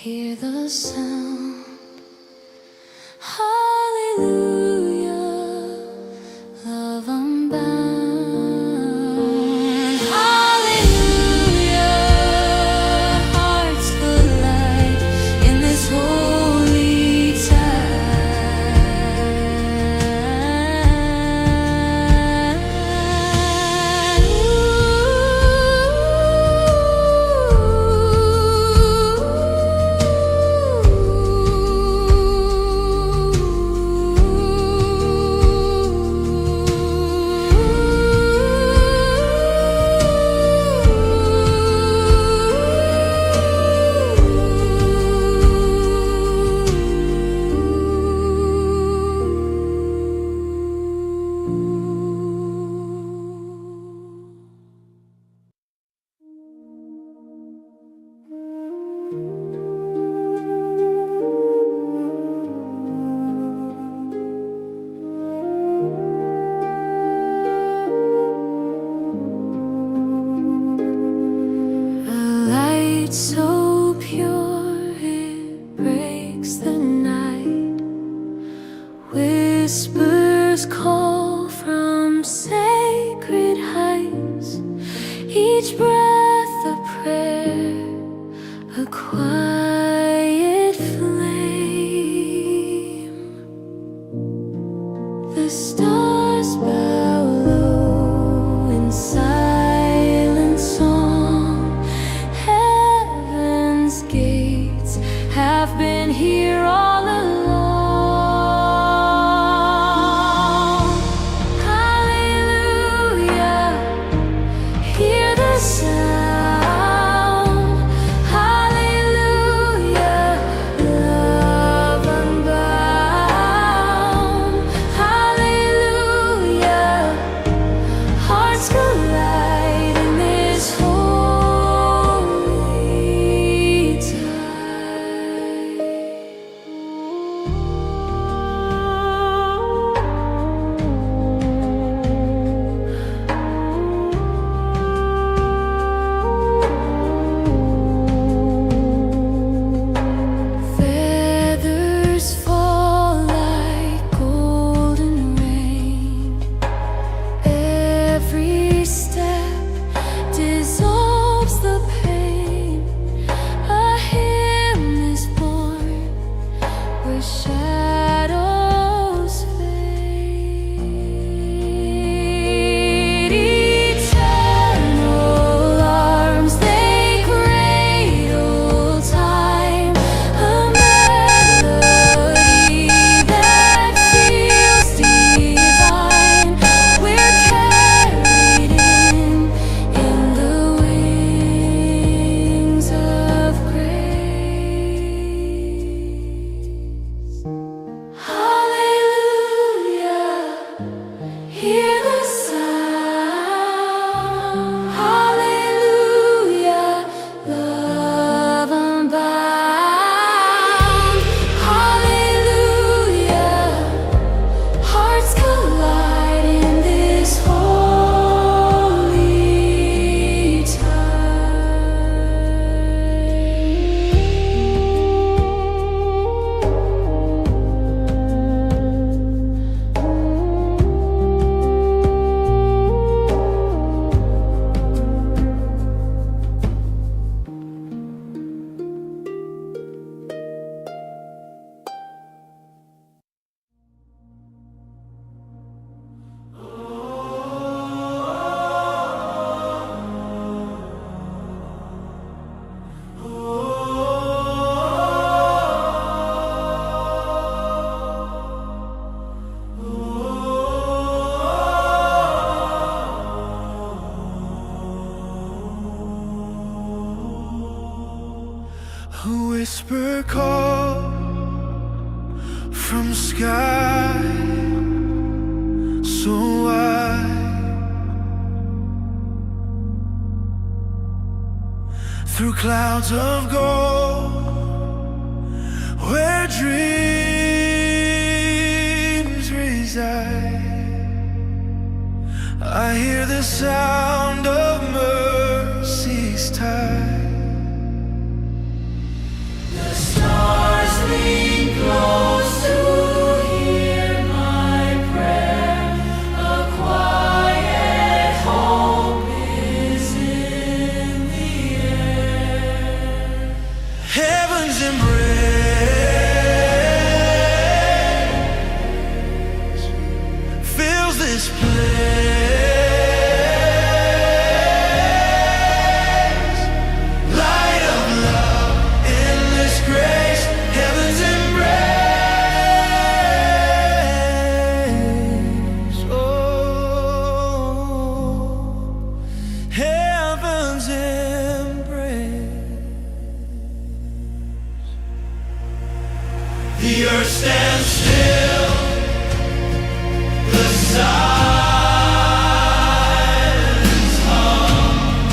hear the sound. Hallelujah, love unbound. Hallelujah, hearts collide in this holy so pure it breaks the night. Whispers call from sacred heights. Each breath a prayer, a quiet flame. The stars bow low in silent song. Heaven's gates have been here all along. Hallelujah, hear the sound. Hallelujah, love unbound. Hallelujah, hearts collide in this holy tide. Feathers fall like golden rain. Every step dissolves the pain. A hymn is born where shadows fade. Eternal arms, they cradle time. A melody that feels divine. We're carried in the wings of grace. Hallelujah, hear the sound. Hallelujah, love unbound. Hallelujah, hearts collide in this holy A whisper call from sky so wide, through clouds of gold, where dreams reside. I hear the sound of mercy's tide. Heaven's embrace fills this place. Light of love, endless grace. Heaven's embrace. Oh, heaven's embrace. The earth stands still, the silence hums.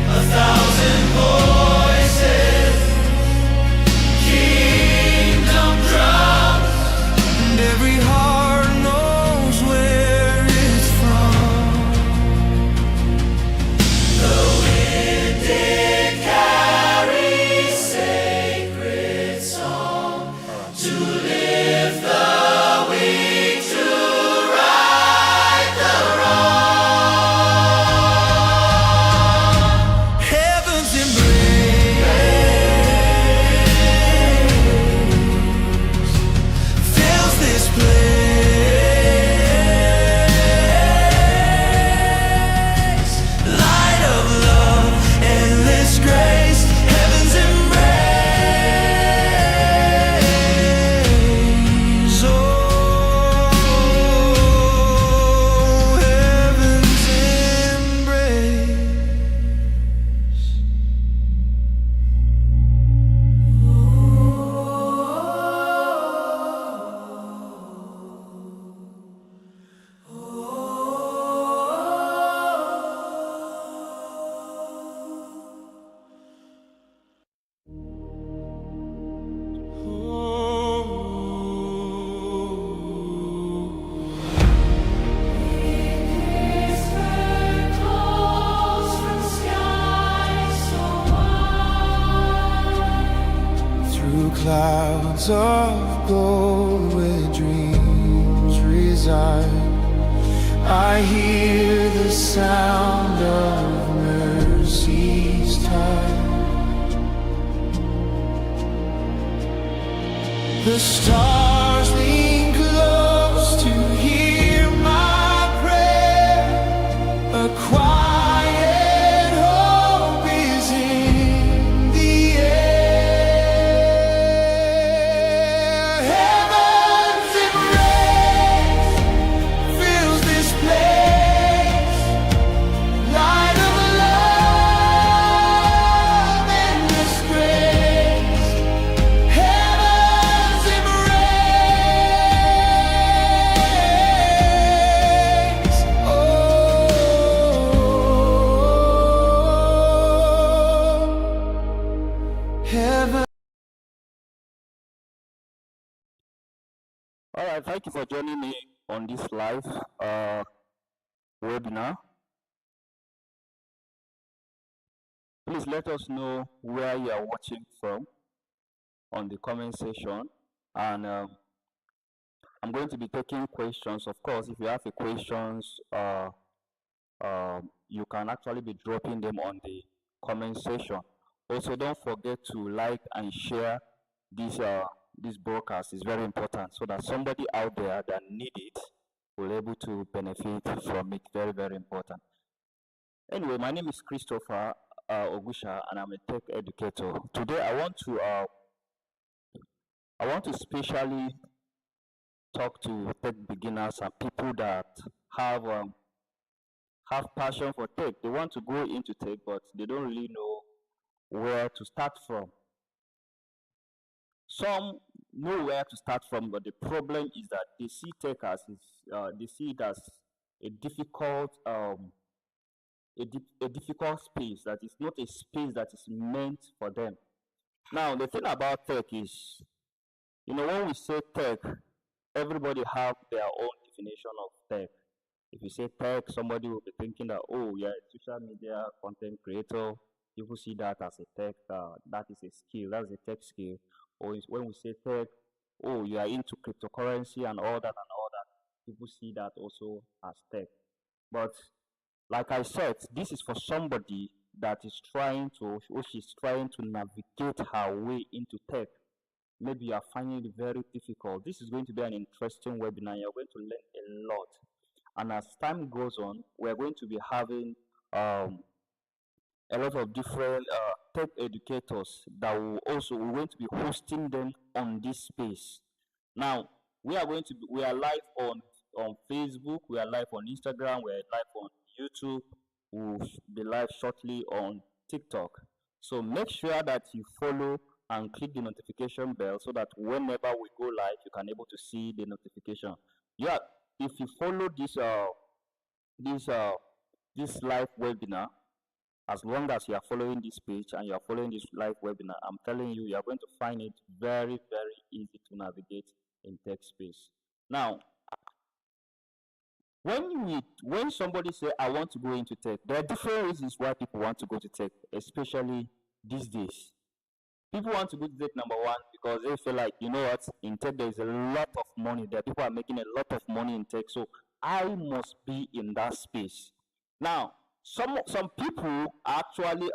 1,000 voices, kingdom drums, and every heart knows where it's from. The wind did carry sacred song to lift the weak, to right the wrong. Heaven's embrace fills this place. Light of love, endless grace. Heaven's embrace. Oh, heaven's embrace. Whisper calls from skies so wide. Through clouds of gold where dreams reside, I hear the sound of mercy's tide. The stars lean close to hear my prayer. A quiet hope is in the air. Heaven's embrace fills this place. Light of love, endless grace. Heaven's embrace. Oh, heaven. All right, thank you for joining me on this live webinar. Please let us know where you are watching from on the comment section, and I'm going to be taking questions. Of course, if you have a questions, you can actually be dropping them on the comment section. Also, don't forget to like and share this broadcast. Is very important so that somebody out there that need it will able to benefit from it. Very, very important. Anyway, my name is Christopher Ogusha, and I'm a tech educator. Today, I want to specially talk to tech beginners and people that have passion for tech. They want to go into tech, but they don't really know where to start from. Some know where to start from, but the problem is that they see tech as they see it as a difficult difficult space, that is not a space that is meant for them. Now, the thing about tech is, when we say tech, everybody have their own definition of tech. If you say tech, somebody will be thinking that, oh, yeah, social media content creator. People see that as a tech, that is a skill, that's a tech skill. Or when we say tech, oh, you are into cryptocurrency and all that, people see that also as tech. But like I said, this is for somebody that is trying to, or she's trying to navigate her way into tech, maybe you are finding it very difficult, this is going to be an interesting webinar. You're going to learn a lot. And as time goes on, we're going to be having a lot of different tech educators that will also, we're going to be hosting them on this space. Now, we are live on Facebook, we are live on Instagram, we are live on YouTube, we'll be live shortly on TikTok. So make sure that you follow and click the notification bell so that whenever we go live, you can able to see the notification. Yeah, if you follow this this live webinar, as long as you are following this page and you are following this live webinar, I'm telling you, you are going to find it very, very easy to navigate in tech space. Now, when somebody say I want to go into tech, there are different reasons why people want to go to tech, especially these days. People want to go to tech, number one, because they feel like, you know what, in tech there is a lot of money there. People are making a lot of money in tech, so I must be in that space. Now, some people actually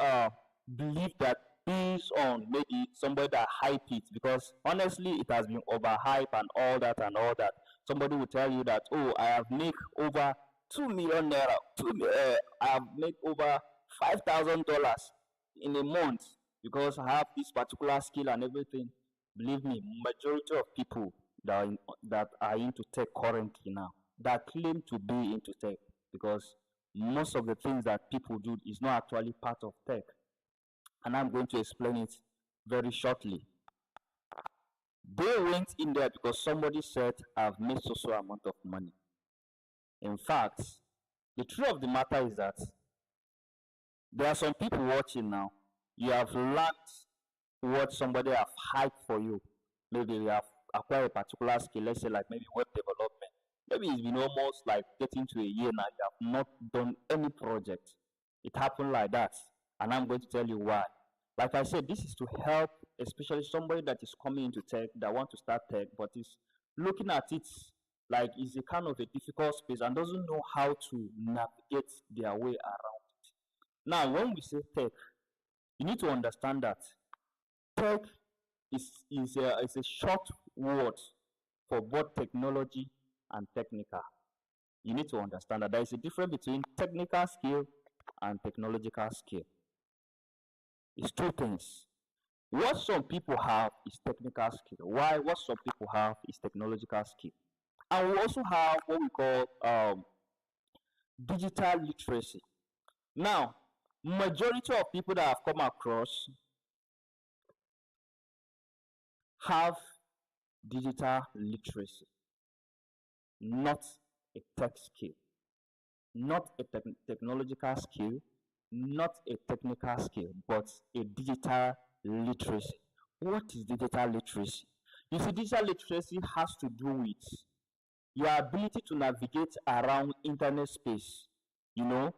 believe that based on maybe somebody that hype it, because honestly it has been overhyped and all that and all that. Somebody will tell you that, oh, I have made over 2 million naira, I have made over $5,000 in a month because I have this particular skill and everything. Believe me, majority of people that are into tech currently now, that claim to be into tech, because most of the things that people do is not actually part of tech. And I'm going to explain it very shortly. They went in there because somebody said, I've made so amount of money. In fact, the truth of the matter is that there are some people watching now. You have learned what somebody have hyped for you. Maybe you have acquired a particular skill, let's say like maybe web development. Maybe it's been almost like getting to a year now, you have not done any project. It happened like that. And I'm going to tell you why. Like I said, this is to help, especially somebody that is coming into tech, that want to start tech, but is looking at it like it's a kind of a difficult space and doesn't know how to navigate their way around it. Now, when we say tech, you need to understand that tech is a short word for both technology and technical. You need to understand that there is a difference between technical skill and technological skill. It's two things. What some people have is technical skill. Why? What some people have is technological skill. And we also have what we call digital literacy. Now, majority of people that have come across have digital literacy, not a tech skill, not a technological skill, not a technical skill, but a digital literacy. What is digital literacy? You see, digital literacy has to do with your ability to navigate around internet space. You know,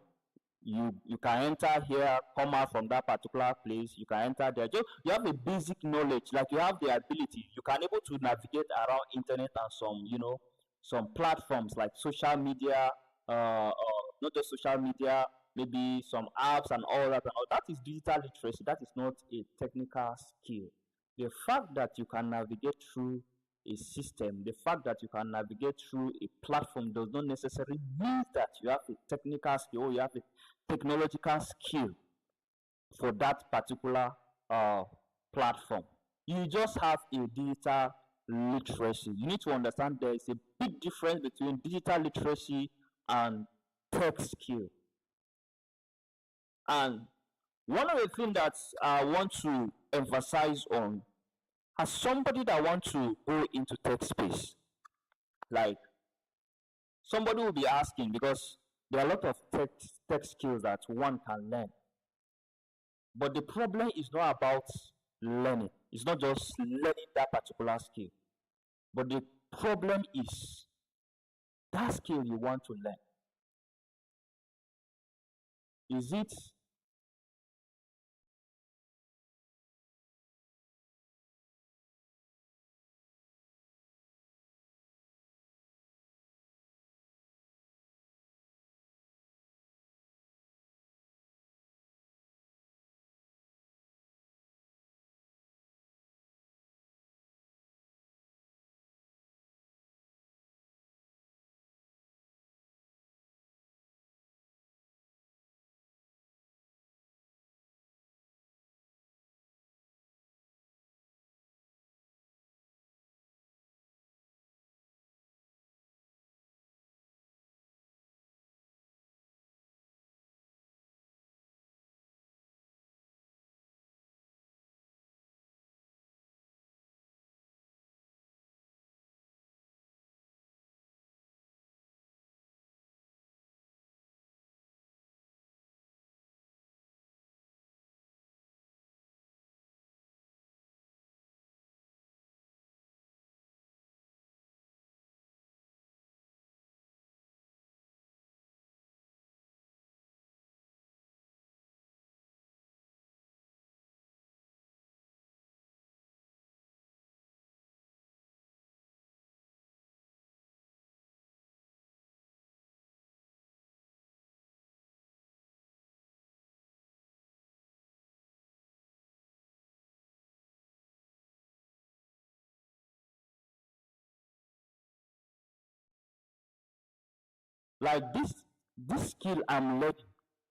you can enter here, come out from that particular place, you can enter there. Just you have a basic knowledge, like you have the ability, you can able to navigate around internet and some, some platforms like social media, not just social media, maybe some apps and all that and all. That is digital literacy. That is not a technical skill. The fact that you can navigate through a system, the fact that you can navigate through a platform does not necessarily mean that you have a technical skill or you have a technological skill for that particular platform. You just have a digital literacy. You need to understand there is a big difference between digital literacy and tech skill. And one of the things that I want to emphasize on, as somebody that wants to go into tech space, like somebody will be asking, because there are a lot of tech skills that one can learn. But the problem is not about learning. It's not just learning that particular skill. But the problem is that skill you want to learn. Is it Like this skill I'm learning,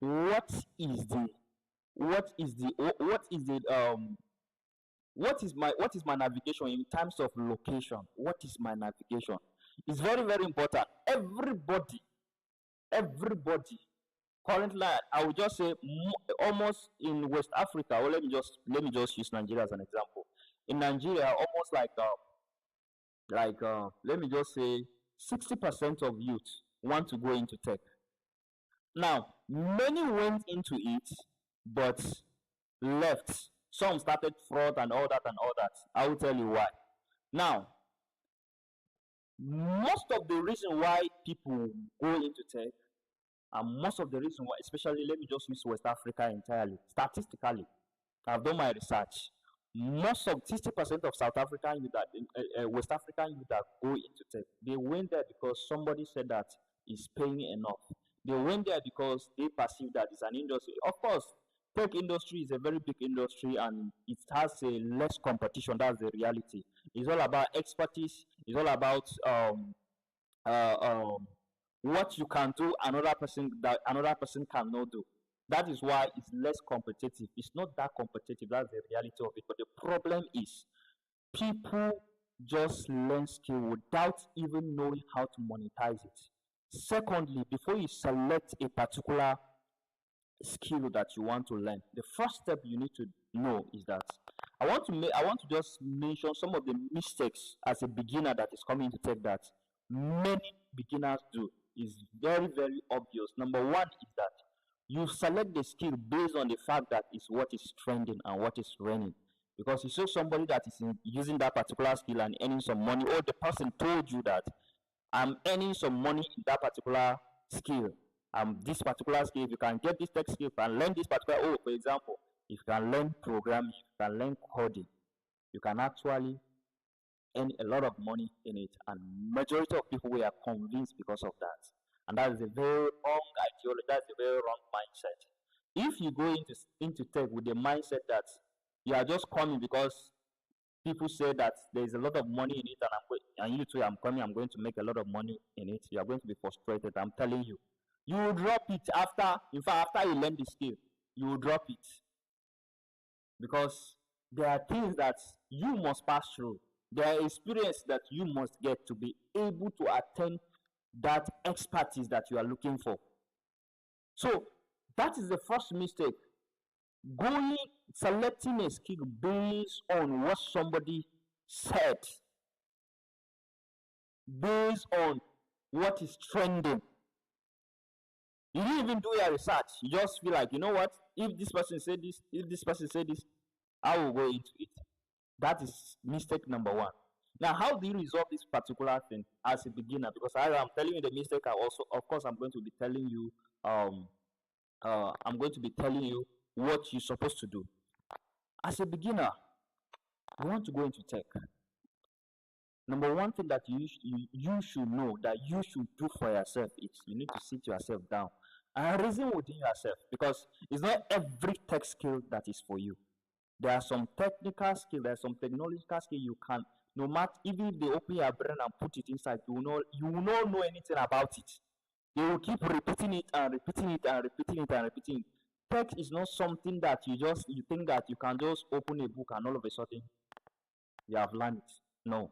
what is the what is the what is my navigation in terms of location? What is my navigation? It's very, very important. Everybody currently, I would just say almost in West Africa, or let me just use Nigeria as an example. In Nigeria, almost let me just say 60% of youth want to go into tech. Now, many went into it, but left. Some started fraud and all that and all that. I will tell you why. Now, most of the reason why people go into tech, and most of the reason why, especially let me just use West Africa entirely, statistically, I've done my research. Most of 60% of South African youth that West African youth that go into tech, they went there because somebody said that it's paying enough. They went there because they perceive that it's an industry. Of course, tech industry is a very big industry and it has a less competition. That's the reality. It's all about expertise. It's all about uh, um, what you can do another person cannot do. That is why it's less competitive. It's not that competitive. That's the reality of it. But the problem is people just learn skill without even knowing how to monetize it. Secondly, before you select a particular skill that you want to learn, the first step you need to know is that I want to just mention some of the mistakes as a beginner that is coming to tech that many beginners do. Is very, very obvious. Number one is that you select the skill based on the fact that it's what is trending and what is running. Because you saw somebody that is using that particular skill and earning some money, or the person told you that I'm earning some money in that particular skill. This particular skill, if you can get this tech skill, you can learn this particular. Oh, for example, if you can learn programming, if you can learn coding, you can actually earn a lot of money in it. And majority of people were convinced because of that. And that is a very wrong ideology. That's a very wrong mindset. If you go into tech with the mindset that you are just coming because people say that there is a lot of money in it, and you too, I'm coming, I'm going to make a lot of money in it, you are going to be frustrated. I'm telling you, you will drop it after. In fact, after you learn the skill, you will drop it because there are things that you must pass through. There are experience that you must get to be able to attain that expertise that you are looking for. So that is the first mistake. Going selecting a skill based on what somebody said, based on what is trending. You didn't even do your research. You just feel like, you know what? If this person said this, if this person said this, I will go into it. That is mistake number one. Now, how do you resolve this particular thing as a beginner? Because I'm telling you the mistake, I also, of course, I'm going to be telling you, what you're supposed to do. As a beginner, you want to go into tech. Number one thing that you should know that you should do for yourself is you need to sit yourself down and reason within yourself, because it's not every tech skill that is for you. There are some technical skill, there are some technological skill you can, no matter, even if they open your brain and put it inside, you will not know anything about it. They will keep repeating it and repeating it and repeating it and repeating it. Tech is not something that you think that you can just open a book and all of a sudden you have learned it. No.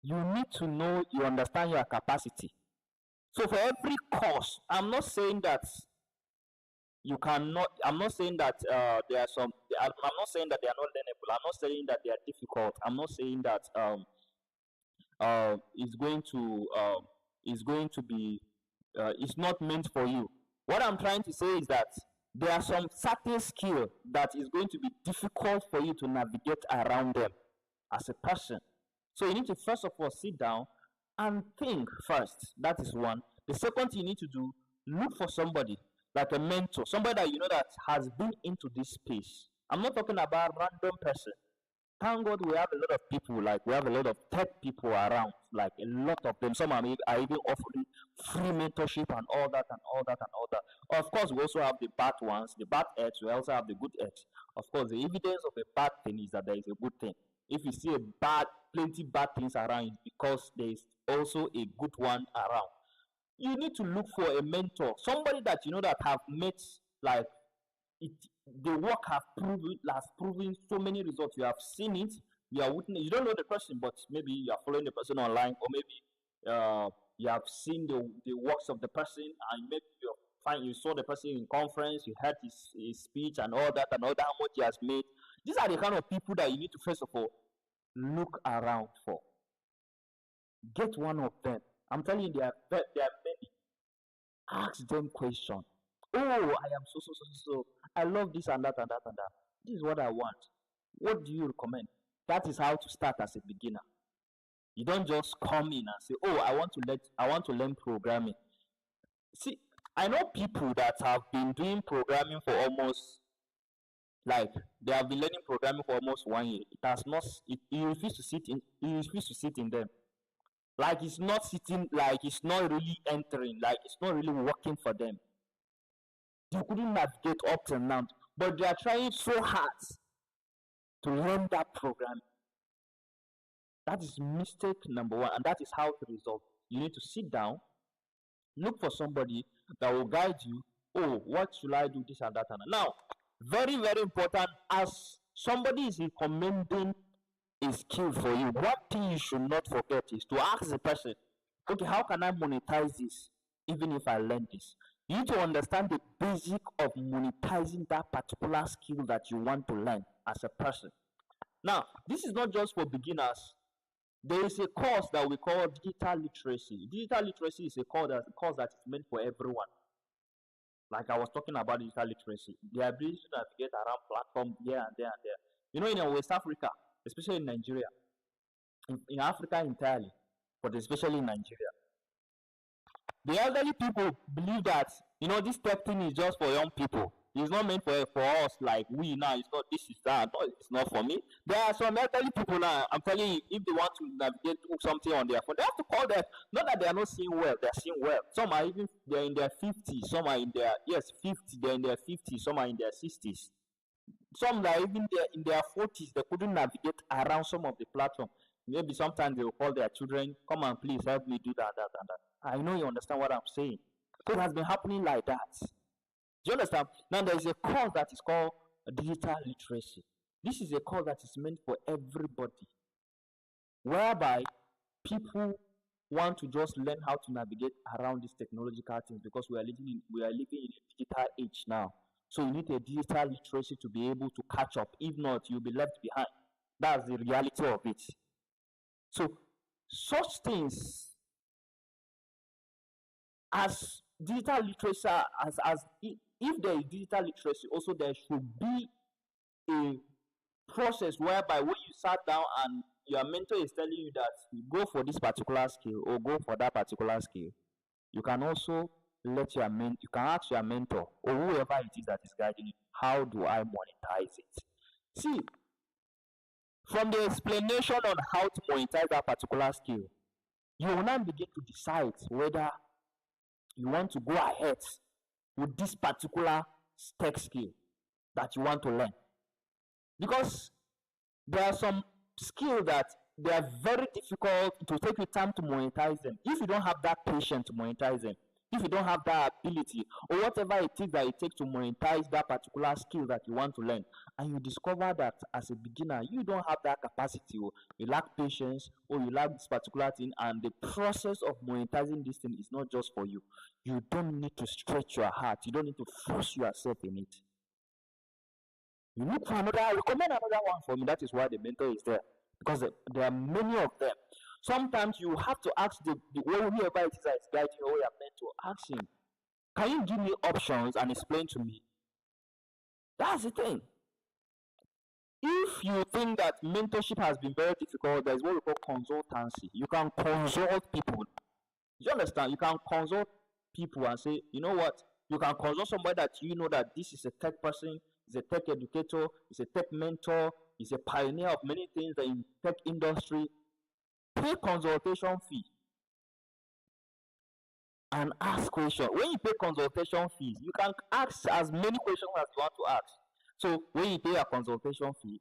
You need to know, you understand your capacity. So for every course, I'm not saying that you cannot, I'm not saying that there are some, I'm not saying that they are not learnable. I'm not saying that they are difficult. I'm not saying that it's going to be it's not meant for you. What I'm trying to say is that there are some certain skill that is going to be difficult for you to navigate around them as a person. So you need to first of all sit down and think first. That is one. The second thing you need to do, look for somebody like a mentor, somebody that you know that has been into this space. I'm not talking about random person. Thank God we have a lot of people, like we have a lot of tech people around, like a lot of them. Some are even offering free mentorship and all that and all that and all that. Of course, we also have the bad ones, the bad eggs. We also have the good eggs. Of course, the evidence of a bad thing is that there is a good thing. If you see plenty bad things around, it's because there is also a good one around. You need to look for a mentor, somebody that you know that have met like it. The work has proven so many results. You have seen it. You are witness. You don't know the person, but maybe you are following the person online, or maybe you have seen the works of the person, and maybe you saw the person in conference. You heard his speech and all that, how much he has made. These are the kind of people that you need to first of all look around for. Get one of them. I'm telling you, there are many. Ask them questions. Oh, I am so. I love this and that and that and that. This is what I want. What do you recommend? That is how to start as a beginner. You don't just come in and say, "Oh, I want to learn programming." See, I know people that have been doing programming for almost like they have been learning programming for almost 1 year. It has not. It refuse to sit in. It refuse to sit in them. Like it's not sitting. Like it's not really entering. Like it's not really working for them. They couldn't navigate up and down, but they are trying so hard to learn that program. That is mistake number one, and that is how to resolve. You need to sit down, look for somebody that will guide you. Oh, what should I do? This and that and that. Now, very, very important. As somebody is recommending a skill for you, one thing you should not forget is to ask the person, okay, how can I monetize this even if I learn this? You need to understand the basic of monetizing that particular skill that you want to learn as a person. Now, this is not just for beginners. There is a course that we call digital literacy. Digital literacy is a course that is meant for everyone. Like I was talking about digital literacy, the ability to navigate around platforms here and there and there. You know, in West Africa, especially in Nigeria, in Africa entirely, but especially in Nigeria, the elderly people believe that this tech thing is just for young people. It's not meant for us like we now. It's not this is that. No, it's not for me. There are some elderly people now. I'm telling you, if they want to navigate something on their phone, they have to call them. Not that they are not seeing well. They are seeing well. Some are even they're in their 50s. Some are in their 50. They're in their 50s. Some are in their 60s. Some are even in their 40s. They couldn't navigate around some of the platform. Maybe sometimes they will call their children, come and please help me do that. I know you understand what I'm saying. So it has been happening like that. Do you understand? Now there is a course that is called digital literacy. This is a course that is meant for everybody, whereby people want to just learn how to navigate around these technological things because we are living in a digital age now. So you need a digital literacy to be able to catch up. If not, you'll be left behind. That's the reality of it. So such things as digital literacy, if there is digital literacy, also there should be a process whereby when you sat down and your mentor is telling you that you go for this particular skill or go for that particular skill, you can also you can ask your mentor or whoever it is that is guiding you, how do I monetize it? See, from the explanation on how to monetize that particular skill, you will now begin to decide whether you want to go ahead with this particular tech skill that you want to learn. Because there are some skills that they are very difficult to take the time to monetize them. If you don't have that patience to monetize them, if you don't have that ability, or whatever it is that it takes to monetize that particular skill that you want to learn, and you discover that as a beginner, you don't have that capacity, or you lack patience, or you lack this particular thing, and the process of monetizing this thing is not just for you. You don't need to stretch your heart. You don't need to force yourself in it. You look for another, I recommend another one for me. That is why the mentor is there. Because there are many of them. Sometimes you have to ask whoever it is that is guiding you or your mentor, ask him, can you give me options and explain to me? That's the thing. If you think that mentorship has been very difficult, there is what we call consultancy. You can consult people. You understand? You can consult people and say, you know what? You can consult somebody that you know that this is a tech person, is a tech educator, is a tech mentor, is a pioneer of many things in tech industry. Pay consultation fee and ask questions. When you pay consultation fees, you can ask as many questions as you want to ask. So when you pay a consultation fee,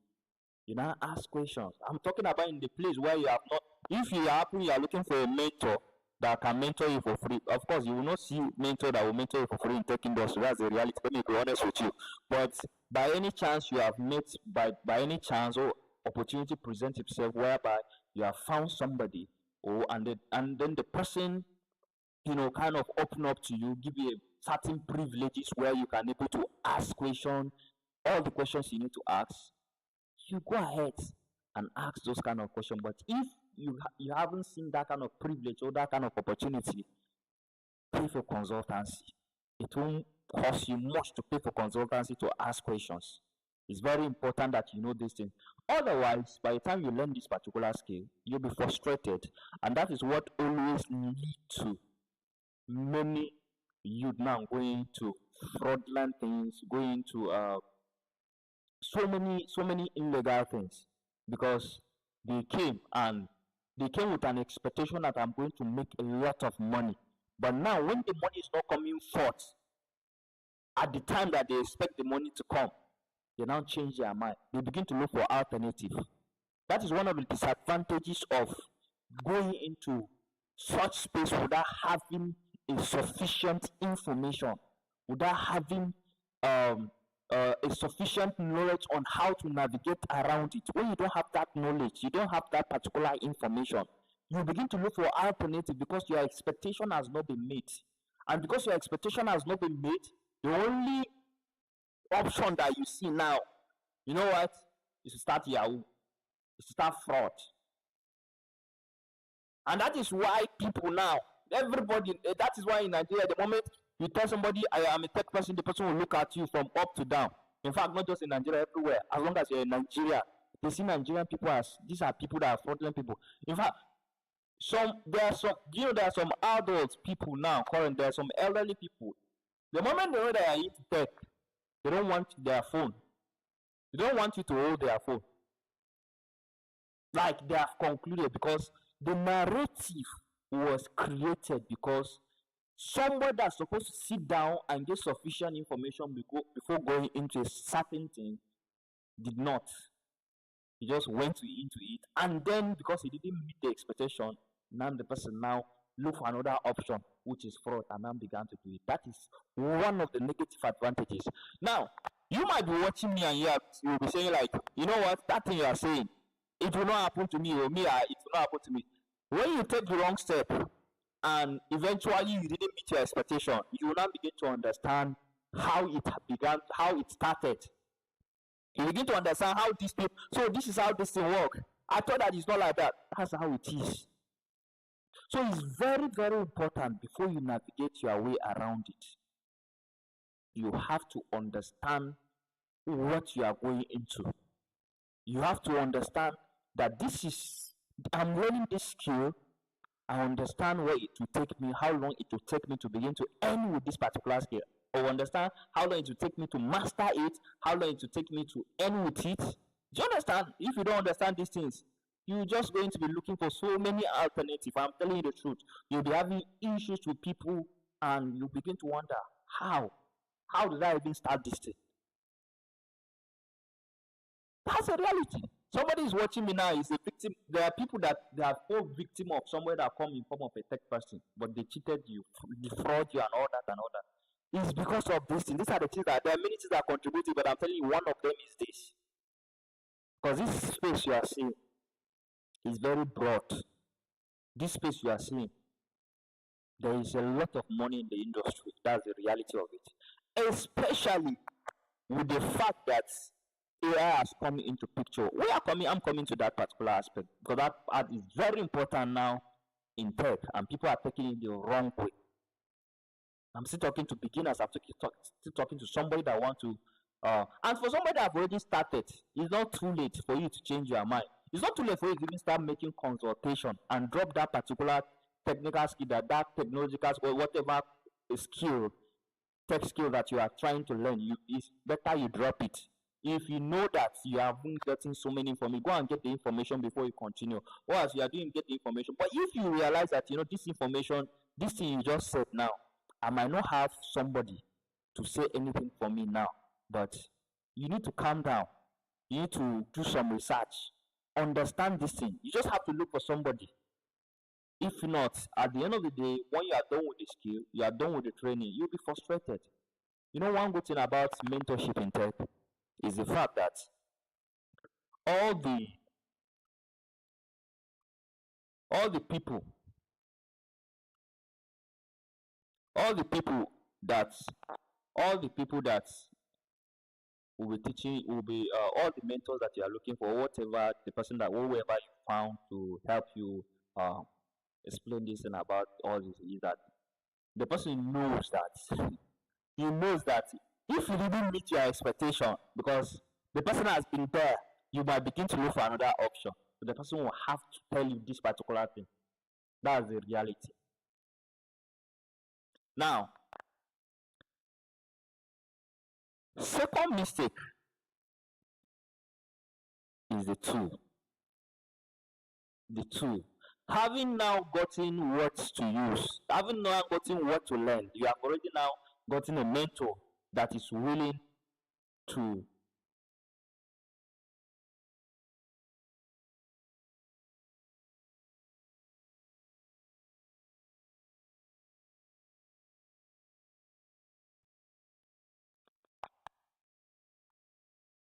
you now ask questions. I'm talking about in the place where you have not. If you are looking for a mentor, that can mentor you for free. Of course, you will not see mentor that will mentor you for free in tech industry. That's the reality. Let me be honest with you. But by any chance you have met, by any chance or opportunity present itself whereby you have found somebody, or and then the person, kind of open up to you, give you a certain privileges where you can able to ask questions, all the questions you need to ask, you go ahead and ask those kind of questions. But if you haven't seen that kind of privilege or that kind of opportunity, pay for consultancy. It won't cost you much to pay for consultancy to ask questions. It's very important that you know this thing. Otherwise, by the time you learn this particular skill, you'll be frustrated, and that is what always leads to many youth now going to fraudulent things, going to so many illegal things, because they came with an expectation that I'm going to make a lot of money. But now when the money is not coming forth at the time that they expect the money to come, they now change their mind. They begin to look for alternative. That is one of the disadvantages of going into such space without having a sufficient information, without having a sufficient knowledge on how to navigate around it. When you don't have that knowledge, you don't have that particular information, you begin to look for alternative because your expectation has not been met. And because your expectation has not been met, the only option that you see now, you know what, is to start Yahoo, is to start fraud. And that is why people now, everybody, that is why in Nigeria, the moment you tell somebody I am a tech person, the person will look at you from up to down. In fact, not just in Nigeria, everywhere. As long as you're in Nigeria, they see Nigerian people as these are people that are fraudulent people. In fact, there are some adult people now, current, there are some elderly people. The moment they know they are into tech, they don't want their phone. They don't want you to hold their phone. Like they have concluded, because the narrative was created because somebody that's supposed to sit down and get sufficient information before going into a certain thing did not. He just went into it, and then because he didn't meet the expectation, now the person now look for another option, which is fraud, and then began to do it. That is one of the negative advantages. Now, you might be watching me and you will be saying like, you know what, that thing you are saying, it will not happen to me, or it will not happen to me. When you take the wrong step and eventually you didn't meet your expectation, you will now begin to understand how it began, how it started. You begin to understand how this thing, so this is how this thing works. I thought that it's not like that. That's how it is. So it's very, very important before you navigate your way around it. You have to understand what you are going into. You have to understand that I'm learning this skill. I understand where it will take me, how long it will take me to begin to earn with this particular skill. Or understand how long it will take me to master it, how long it will take me to earn with it. Do you understand? If you don't understand these things, you're just going to be looking for so many alternatives. I'm telling you the truth. You'll be having issues with people, and you begin to wonder, how did I even start this thing? That's a reality. Somebody is watching me now, is a victim. There are people that they are all victim of somewhere that come in form of a tech person, but they cheated you, defraud you, and all that and all that. It's because of this thing. These are the things that there are many things that are contributing, but I'm telling you, one of them is this. Because this space you are seeing is very broad. This space you are seeing, there is a lot of money in the industry. That's the reality of it. Especially with the fact that AI has come into picture. I'm coming to that particular aspect, because that part is very important now in tech, and people are taking it the wrong way. I'm still talking to beginners. I'm still talking to somebody that want to, and for somebody that have already started, it's not too late for you to change your mind. It's not too late for you to even start making consultation and drop that particular technical skill, that technological or whatever skill, tech skill that you are trying to learn. It's better you drop it. If you know that you haven't gotten so many information, go and get the information before you continue. Or as you are doing, get the information. But if you realize that, this information, this thing you just said now, I might not have somebody to say anything for me now, but you need to calm down. You need to do some research. Understand this thing. You just have to look for somebody If not, at the end of the day, when you are done with the skill, you are done with the training, you'll be frustrated. You know, one good thing about mentorship in tech is the fact that all the all the people all the people that all the people that will be teaching will be all the mentors that you are looking for, whatever the person that whoever you found to help you uh, explain this and about all this is that the person knows that he knows that if you didn't meet your expectation, because the person has been there, you might begin to look for another option. So the person will have to tell you this particular thing. That's the reality. Now, second mistake is the tool. The tool. Having now gotten what to use, having now gotten what to learn, you have already now gotten a mentor that is willing to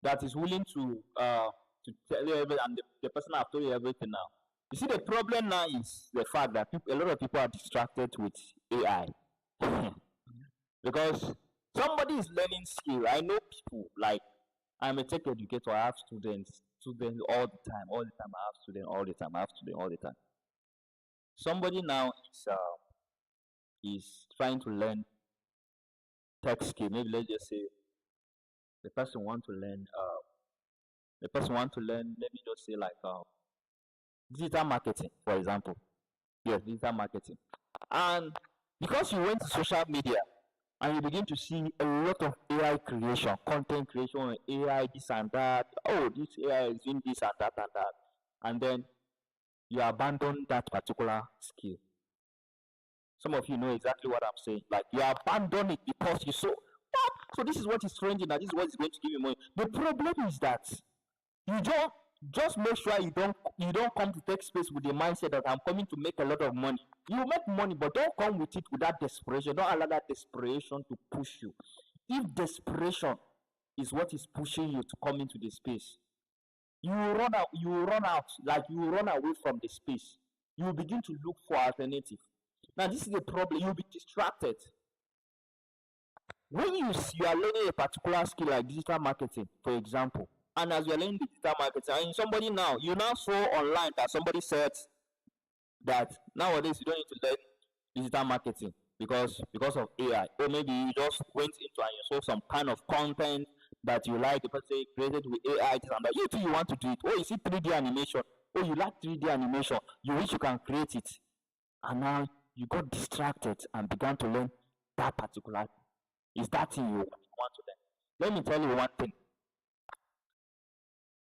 tell you everything, and the person have told you everything now. You see, the problem now is the fact that a lot of people are distracted with AI. Because somebody is learning skill. I know people, like, I'm a tech educator, I have students all the time, I have students all the time, I have students all the time. Somebody now is trying to learn tech skill. Maybe let's just say the person want to learn let me just say like digital marketing, for example. Yes, digital marketing. And because you went to social media and you begin to see a lot of AI creation, content creation, AI this and that. Oh, this AI is doing this and that and that. And then you abandon that particular skill. Some of you know exactly what I'm saying. Like, you abandon it because you saw what? So this is what is trending, and this is what is going to give you money. The problem is that you don't just make sure you don't come to take space with the mindset that I'm coming to make a lot of money. You make money, but don't come with it with that desperation. Don't allow that desperation to push you. If desperation is what is pushing you to come into the space, you will run out. Like, you will run away from the space. You will begin to look for alternative. Now, this is the problem. You'll be distracted. When you are learning a particular skill like digital marketing, for example, and as you're learning digital marketing, and somebody now, you now saw online that somebody said that nowadays you don't need to learn digital marketing because of AI. Or maybe you just went into and you saw some kind of content that you like, the person created with AI, and that you too you want to do it. Oh, you see 3D animation. Oh, you like 3D animation. You wish you can create it. And now you got distracted and began to learn that particular. Is that thing you want to learn? Let me tell you one thing.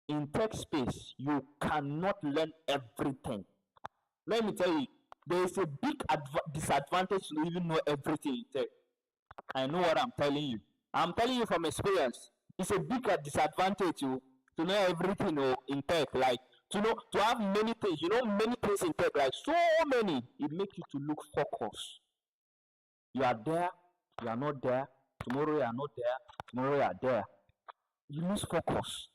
In tech space, you cannot learn everything. Let me tell you, there is a big disadvantage to even know everything in tech. I know what I'm telling you. I'm telling you from experience. It's a big disadvantage to know everything in tech. Like, to have many things. Many things in tech. Like, so many. It makes you to look focused. You are there. You are not there. Tomorrow you are not there. Tomorrow you are there. You lose focus.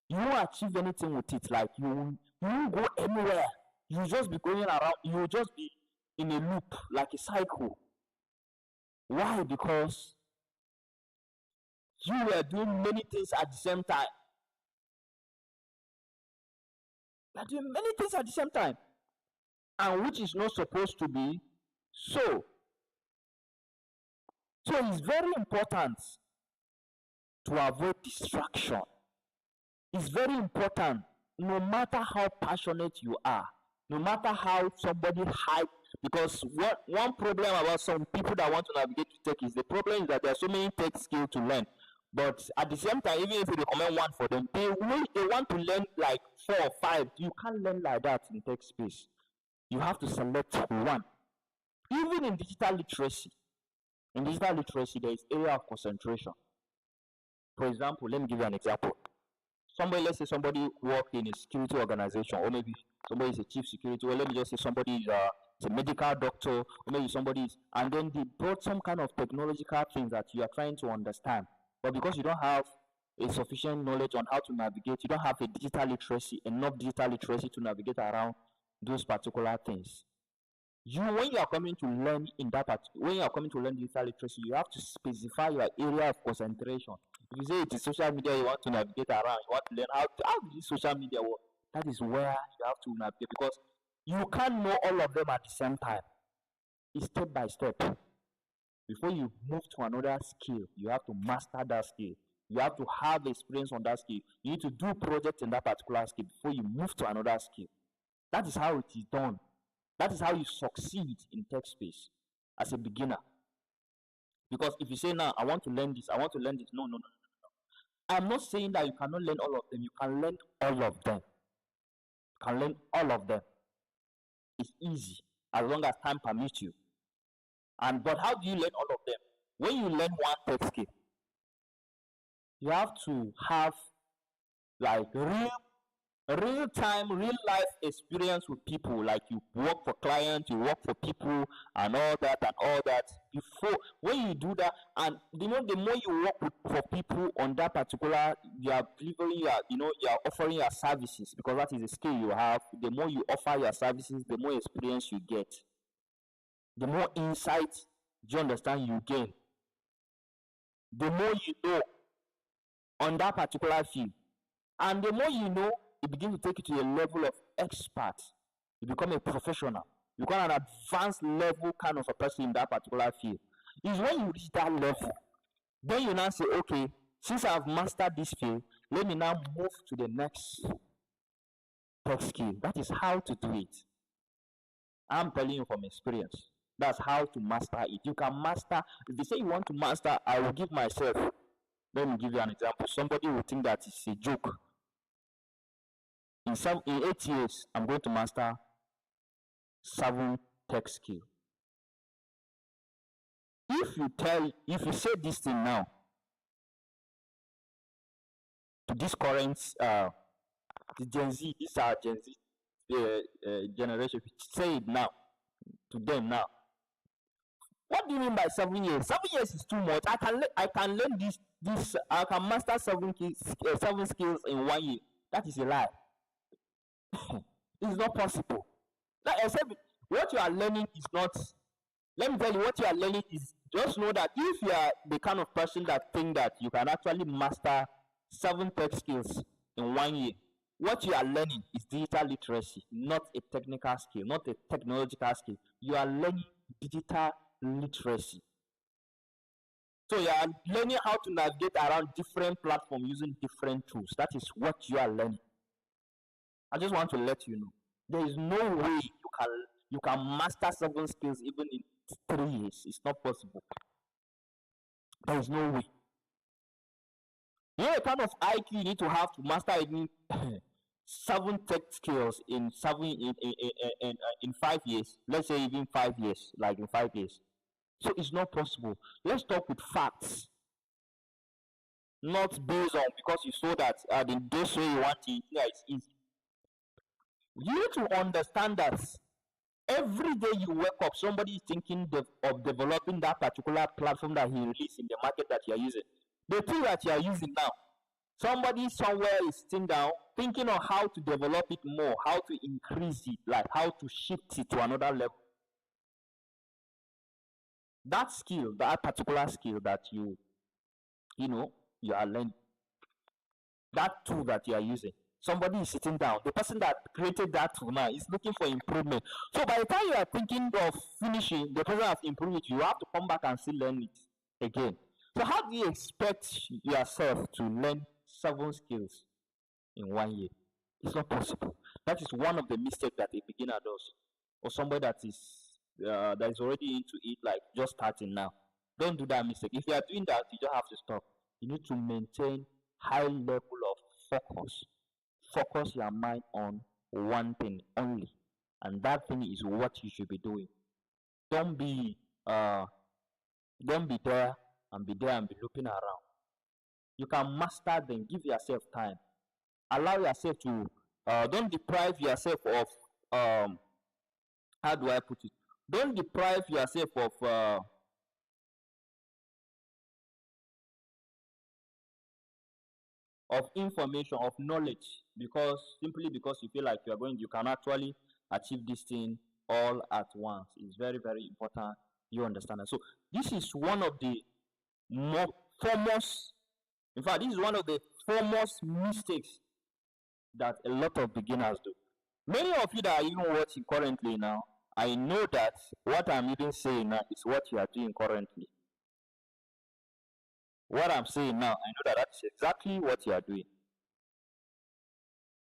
You won't achieve anything with it. Like, you won't go anywhere. You will just be going around. You will just be in a loop, like a cycle. Why? Because you were doing many things at the same time. You are doing many things at the same time, and which is not supposed to be so. So it's very important to avoid distraction. It's very important, no matter how passionate you are, no matter how somebody hype. Because one problem about some people that want to navigate to tech is the problem is that there are so many tech skills to learn. But at the same time, even if you recommend one for them, they want to learn like 4 or 5. You can't learn like that in tech space. You have to select one. Even in digital literacy, there is area of concentration. For example, let me give you an example. Let's say somebody work in a security organization, or maybe somebody is a chief security, or let me just say somebody is it's a medical doctor, or maybe somebody is, and then they brought some kind of technological things that you are trying to understand. But because you don't have a sufficient knowledge on how to navigate, you don't have a digital literacy, enough digital literacy to navigate around those particular things. When you are coming to learn when you are coming to learn digital literacy, you have to specify your area of concentration. If you say it is social media you want to navigate around, you want to learn how this social media work, that is where you have to navigate, because you can't know all of them at the same time. It's step by step. Before you move to another skill, you have to master that skill. You have to have experience on that skill. You need to do projects in that particular skill before you move to another skill. That is how it is done. That is how you succeed in tech space as a beginner. Because if you say now, I want to learn this, no. I'm not saying that you cannot learn all of them. You can learn all of them. You can learn all of them. It's easy as long as time permits you. But how do you learn all of them? When you learn one tech skill, you have to have like real time, real life experience with people. Like you work for clients, you work for people, and all that. Before, when you do that, and the more you work for people on that particular, you are delivering you are offering your services, because that is a skill you have. The more you offer your services, the more experience you get, the more insight you understand you gain, the more you know on that particular field, and the more you know, it begins to take you to a level of expert. You become a professional. You become an advanced level kind of a person in that particular field. It's when you reach that level, then you now say, okay, since I've mastered this field, let me now move to the next tech skill. That is how to do it. I'm telling you from experience. That's how to master it. You can master. If you say you want to master, I will give myself. Let me give you an example. Somebody will think that it's a joke. In 8 years, I'm going to master 7 tech skills. If you say this thing now to this current the Gen Z, these are Gen Z generation, if you say it now to them now, what do you mean by 7 years? 7 years is too much. I can learn this. I can master 7 skills in 1 year. That is a lie. It's not possible. Except what you are learning is not. Let me tell you, what you are learning is, just know that if you are the kind of person that think that you can actually master 7 tech skills in 1 year, what you are learning is digital literacy, not a technical skill, not a technological skill. You are learning digital literacy. So you are learning how to navigate around different platforms using different tools. That is what you are learning. I just want to let you know, there is no way you can master 7 skills even in 3 years. It's not possible. There is no way. You know the kind of IQ you need to have to master even 7 tech skills in 5 years. Let's say even 5 years, like in 5 years. So it's not possible. Let's talk with facts, not based on because you saw that this way you want it. Yeah, it's easy. You need to understand that every day you wake up, somebody is thinking of developing that particular platform that he released in the market that you are using. The thing that you are using now, somebody somewhere is sitting down thinking on how to develop it more, how to increase it, like how to shift it to another level. That skill, that particular skill that you are learning, that tool that you are using, somebody is sitting down. The person that created that tool now is looking for improvement. So by the time you are thinking of finishing, the person has improved it, you have to come back and still learn it again. So how do you expect yourself to learn 7 skills in 1 year? It's not possible. That is one of the mistakes that a beginner does, or somebody that is already into it, like just starting now. Don't do that mistake. If you are doing that, you just have to stop. You need to maintain high level of focus. Focus your mind on one thing only, and that thing is what you should be doing. Don't be there and be looking around. You can master them. Give yourself time. Allow yourself to don't deprive yourself of how do I put it? Don't deprive yourself of information, of knowledge, because simply because you feel like you can actually achieve this thing all at once. It's very, very important you understand that. So this is one of the more foremost, in fact, this is one of the foremost mistakes that a lot of beginners do. Many of you that are even watching currently now, I know that what I'm even saying now is what you are doing currently. What I'm saying now, I know that that's exactly what you are doing.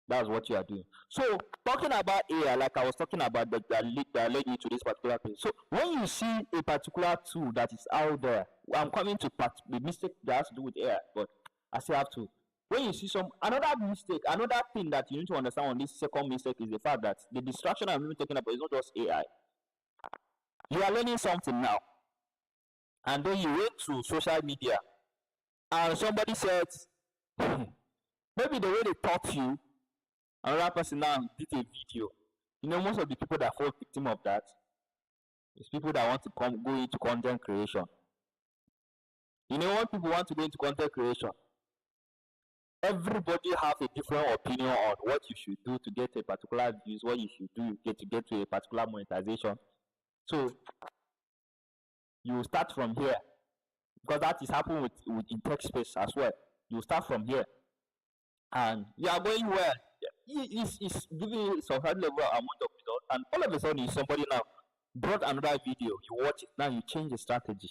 That's what you are doing. So, talking about AI, like I was talking about, that led me to this particular thing. So, when you see a particular tool that is out there, I'm coming to the mistake that has to do with AI, but I still have to. When you see another mistake, another thing that you need to understand on this second mistake is the fact that the distraction I'm even talking about is not just AI. You are learning something now, and then you went to social media, and somebody said, maybe the way they taught you, another person now did a video. You know, most of the people that fall victim of that is people that want to go into content creation. You know, when people want to go into content creation, everybody have a different opinion on what you should do to get a particular views, what you should do to get to a particular monetization. So you start from here, because that is happening with in tech space as well. You start from here, and you are going well. It's giving you some high level amount of result, and all of a sudden somebody now brought another video. You watch it, now you change the strategy.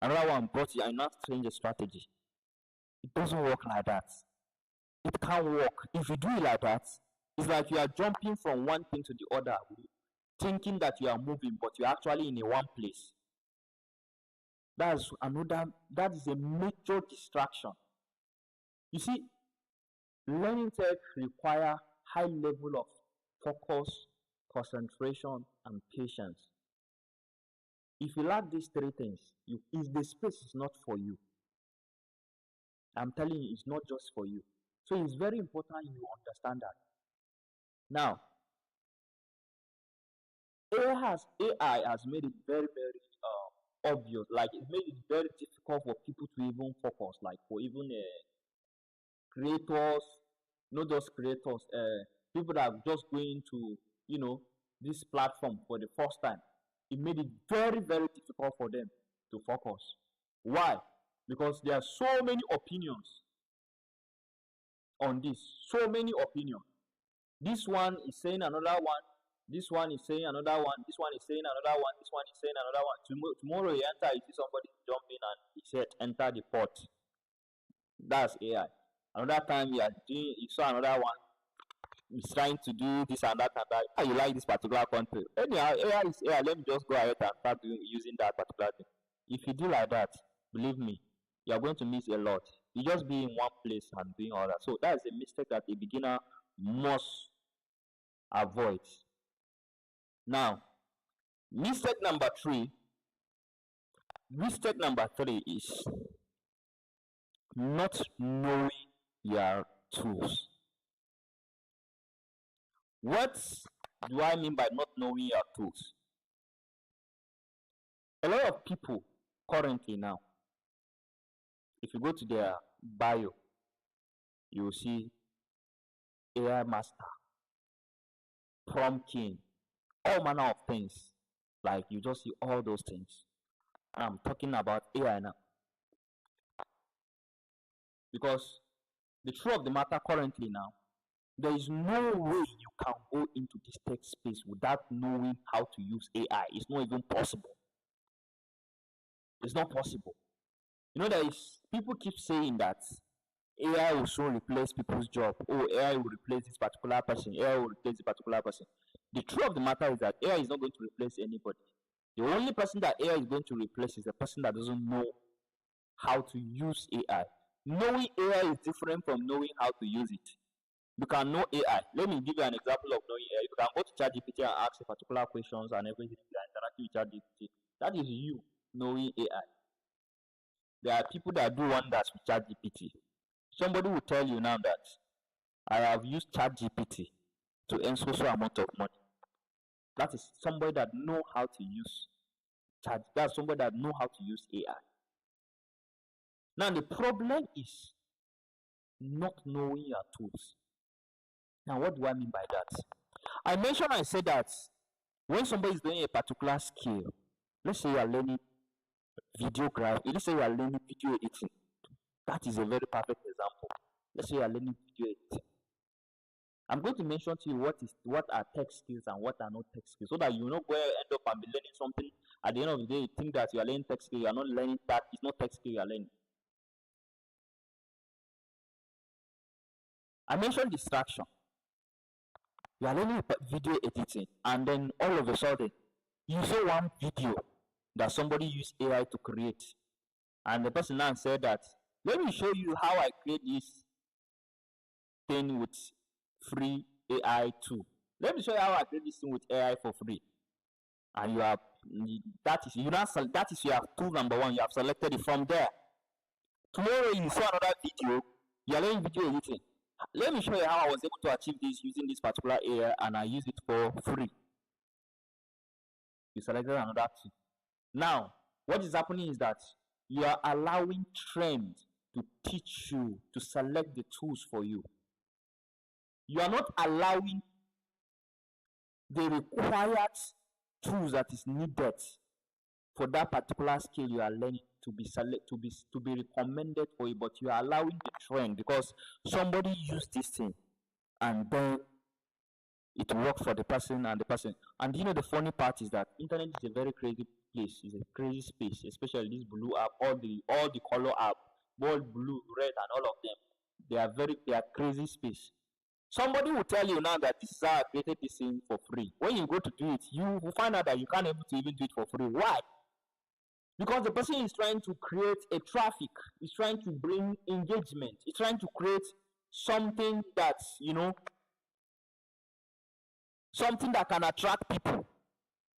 Another one brought you, and now change the strategy. It doesn't work like that. It can't work. If you do it like that, it's like you are jumping from one thing to the other, thinking that you are moving, but you're actually in a one place. That is a major distraction. You see, learning tech require high level of focus, concentration, and patience. If you lack these three things, if the space is not for you, I'm telling you, it's not just for you. So it's very important you understand that. Now, AI has made it very, very obvious. Like, it made it very difficult for people to even focus. Like, for even creators, not just creators, people that are just going to, this platform for the first time. It made it very, very difficult for them to focus. Why? Because there are so many opinions on this. So many opinions. This one is saying another one. This one is saying another one. This one is saying another one. This one is saying another one. Tomorrow you enter, you see somebody jumping and he said, enter the port. That's AI. Another time you saw another one. He's trying to do this and that and that. How you like this particular country? Anyhow, AI is AI. Let me just go ahead and start using that particular thing. If you do like that, believe me, you are going to miss a lot. You just be in one place and doing all that. So that is a mistake that a beginner must avoid. Now, mistake number three is not knowing your tools. What do I mean by not knowing your tools? A lot of people currently now, if you go to their bio, you will see AI master, prompt king, all manner of things. Like, you just see all those things. I'm talking about AI now. Because the truth of the matter currently now, there is no way you can go into this tech space without knowing how to use AI. It's not even possible. It's not possible. You know, people keep saying that AI will soon replace people's job. Oh, AI will replace this particular person. AI will replace this particular person. The truth of the matter is that AI is not going to replace anybody. The only person that AI is going to replace is the person that doesn't know how to use AI. Knowing AI is different from knowing how to use it. You can know AI. Let me give you an example of knowing AI. You can go to ChatGPT and ask particular questions and everything. You are interacting with ChatGPT. That is you knowing AI. There are people that do wonders with ChatGPT. Somebody will tell you now that I have used ChatGPT to earn so amount of money. That is somebody that know how to use chat. That's somebody that know how to use AI. Now the problem is not knowing your tools. Now what do I mean by that? I said that when somebody is doing a particular skill, let's say you are learning videography, let's say you are learning video editing. That is a very perfect example. Let's say you are learning video editing. I'm going to mention to you what are tech skills and what are not tech skills, so that you know where you end up and be learning something. At the end of the day, you think that you are learning tech skill, you are not learning that. It's not tech skill you are learning. I mentioned distraction. You are learning video editing, and then all of a sudden, you saw one video that somebody used AI to create, and the person now said that, let me show you how I create this thing with free AI too. Let me show you how I create this thing with AI for free. And you have that is you have tool number one. You have selected it from there. Tomorrow you saw another video. You are learning video editing. Let me show you how I was able to achieve this using this particular AI, and I use it for free. You selected another tool. Now, what is happening is that you are allowing trend to teach you to select the tools for you. You are not allowing the required tools that is needed for that particular skill you are learning to be recommended for you, but you are allowing the trend because somebody used this thing and then it worked for the person and the person. And you know the funny part is that internet is a very crazy place. It's a crazy space, especially this blue app, all the color app, bold, blue, red, and all of them. They are crazy space. Somebody will tell you now that this is how I created this thing for free. When you go to do it, you will find out that you can't able to even do it for free. Why? Because the person is trying to create a traffic, is trying to bring engagement, is trying to create something that's, something that can attract people.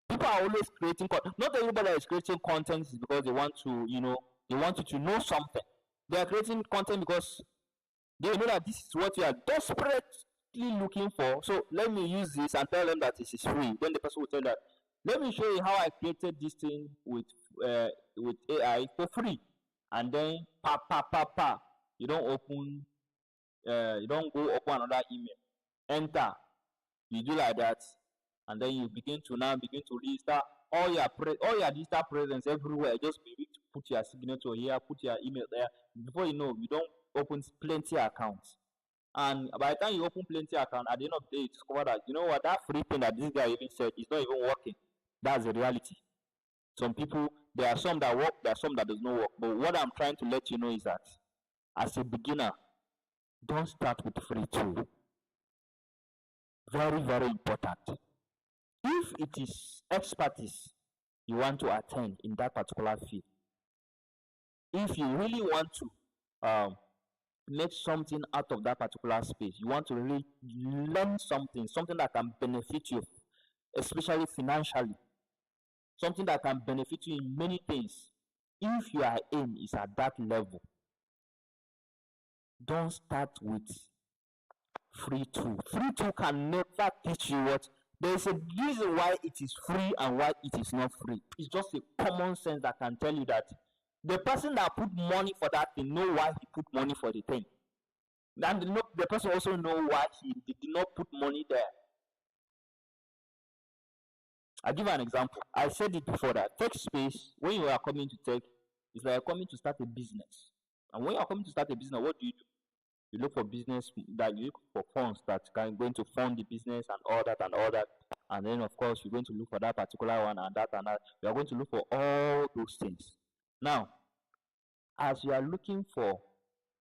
People are always creating content. Not everybody that is creating content is because they want to, they want you to know something. They are creating content because they know that this is what you are desperately looking for. So let me use this and tell them that this is free. Then the person will tell that, let me show you how I created this thing with AI for free. And then you don't go open another email. Enter. You do like that, and then you begin to register all your digital presence everywhere. Just begin to put your signature here, put your email there. Before you know, you don't open plenty accounts. And by the time you open plenty accounts, at the end of the day, you discover that that free thing that this guy even said is not even working. That's the reality. Some people, there are some that work, there are some that does not work. But what I'm trying to let you know is that as a beginner, don't start with free tool. Very, very important. If it is expertise you want to attend in that particular field, if you really want to make something out of that particular space, you want to really learn something that can benefit you, especially financially, something that can benefit you in many things. If your aim is at that level, don't start with free tool. Free tool can never teach you what. There's a reason why it is free and why it is not free. It's just a common sense that can tell you that the person that put money for that thing know why he put money for the thing. And the person also know why he did not put money there. I'll give an example. I said it before that tech space, when you are coming to tech, it's like coming to start a business. And when you are coming to start a business, what do? You look for business that you look for funds that can going to fund the business and all that. And then of course you're going to look for that particular one and that. You are going to look for all those things. Now, as you are looking for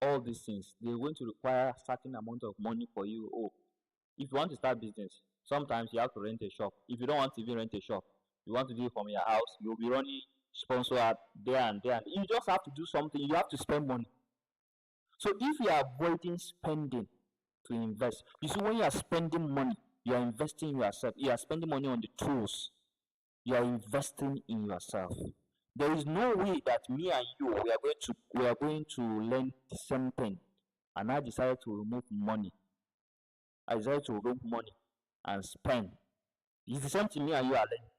all these things, they're going to require a certain amount of money for you. If you want to start business, sometimes you have to rent a shop. If you don't want to even rent a shop, you want to do it from your house, you'll be running sponsor ad there and there. And you just have to do something, you have to spend money. So if you are avoiding spending to invest, you see, when you are spending money, you are investing in yourself. You are spending money on the tools. You are investing in yourself. There is no way that me and you we are going to learn the same thing. And I decided to remove money. I decided to remove money and spend It's the same thing me and you are learning.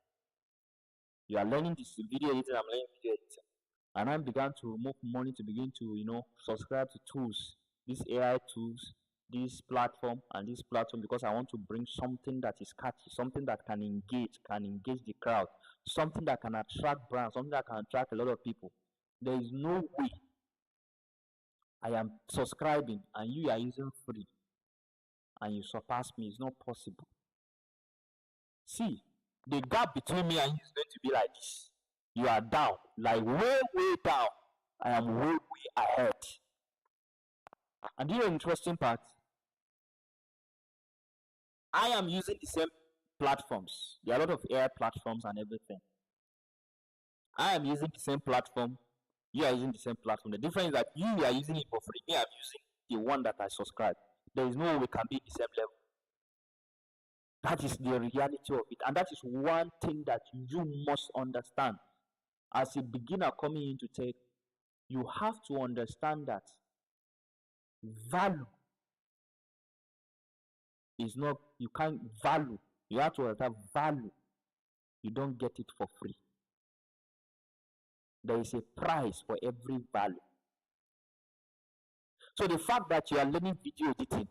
You are learning this video editing, I'm learning video editing. And I began to remove money to begin to, subscribe to tools, these AI tools, this platform and this platform, because I want to bring something that is catchy, something that can engage the crowd, something that can attract brands, something that can attract a lot of people. There is no way I am subscribing and you are using free and you surpass me. It's not possible. See, the gap between me and you is going to be like this. You are down, like way, way down. I am way, way ahead. And the interesting part, I am using the same platforms. There are a lot of AI platforms and everything. I am using the same platform. You are using the same platform. The difference is that you are using it for free. Me, I'm using the one that I subscribe. There is no way we can be the same level. That is the reality of it. And that is one thing that you must understand. As a beginner coming into tech, you have to understand that value is not, you can't value. You have to have value. You don't get it for free. There is a price for every value. So the fact that you are learning video editing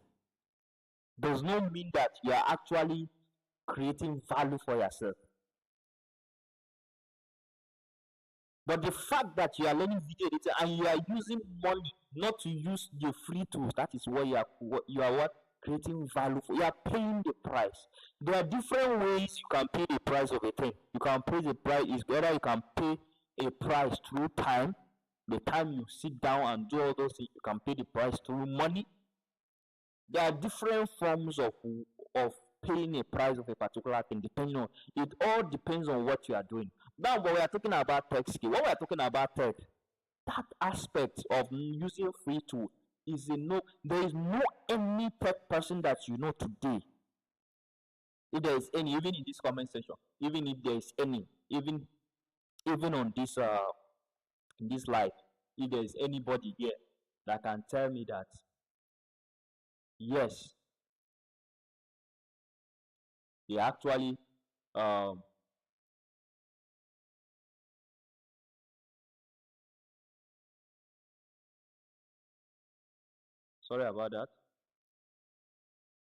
does not mean that you are actually creating value for yourself. But the fact that you are learning video editing and you are using money not to use the free tools, that is what you are creating value for. You are paying the price. There are different ways you can pay the price of a thing. You can pay the price is whether you can pay a price through time. The time you sit down and do all those things, you can pay the price through money. There are different forms of paying a price of a particular thing, depending on it. All depends on what you are doing. Now, when we are talking about tech skill, when we are talking about tech, that aspect of using free tool is a no. There is no any tech person that you know today. If there is any, even in this comment section, even if there is any, even on this in this live, if there is anybody here that can tell me that yes, they actually sorry about that.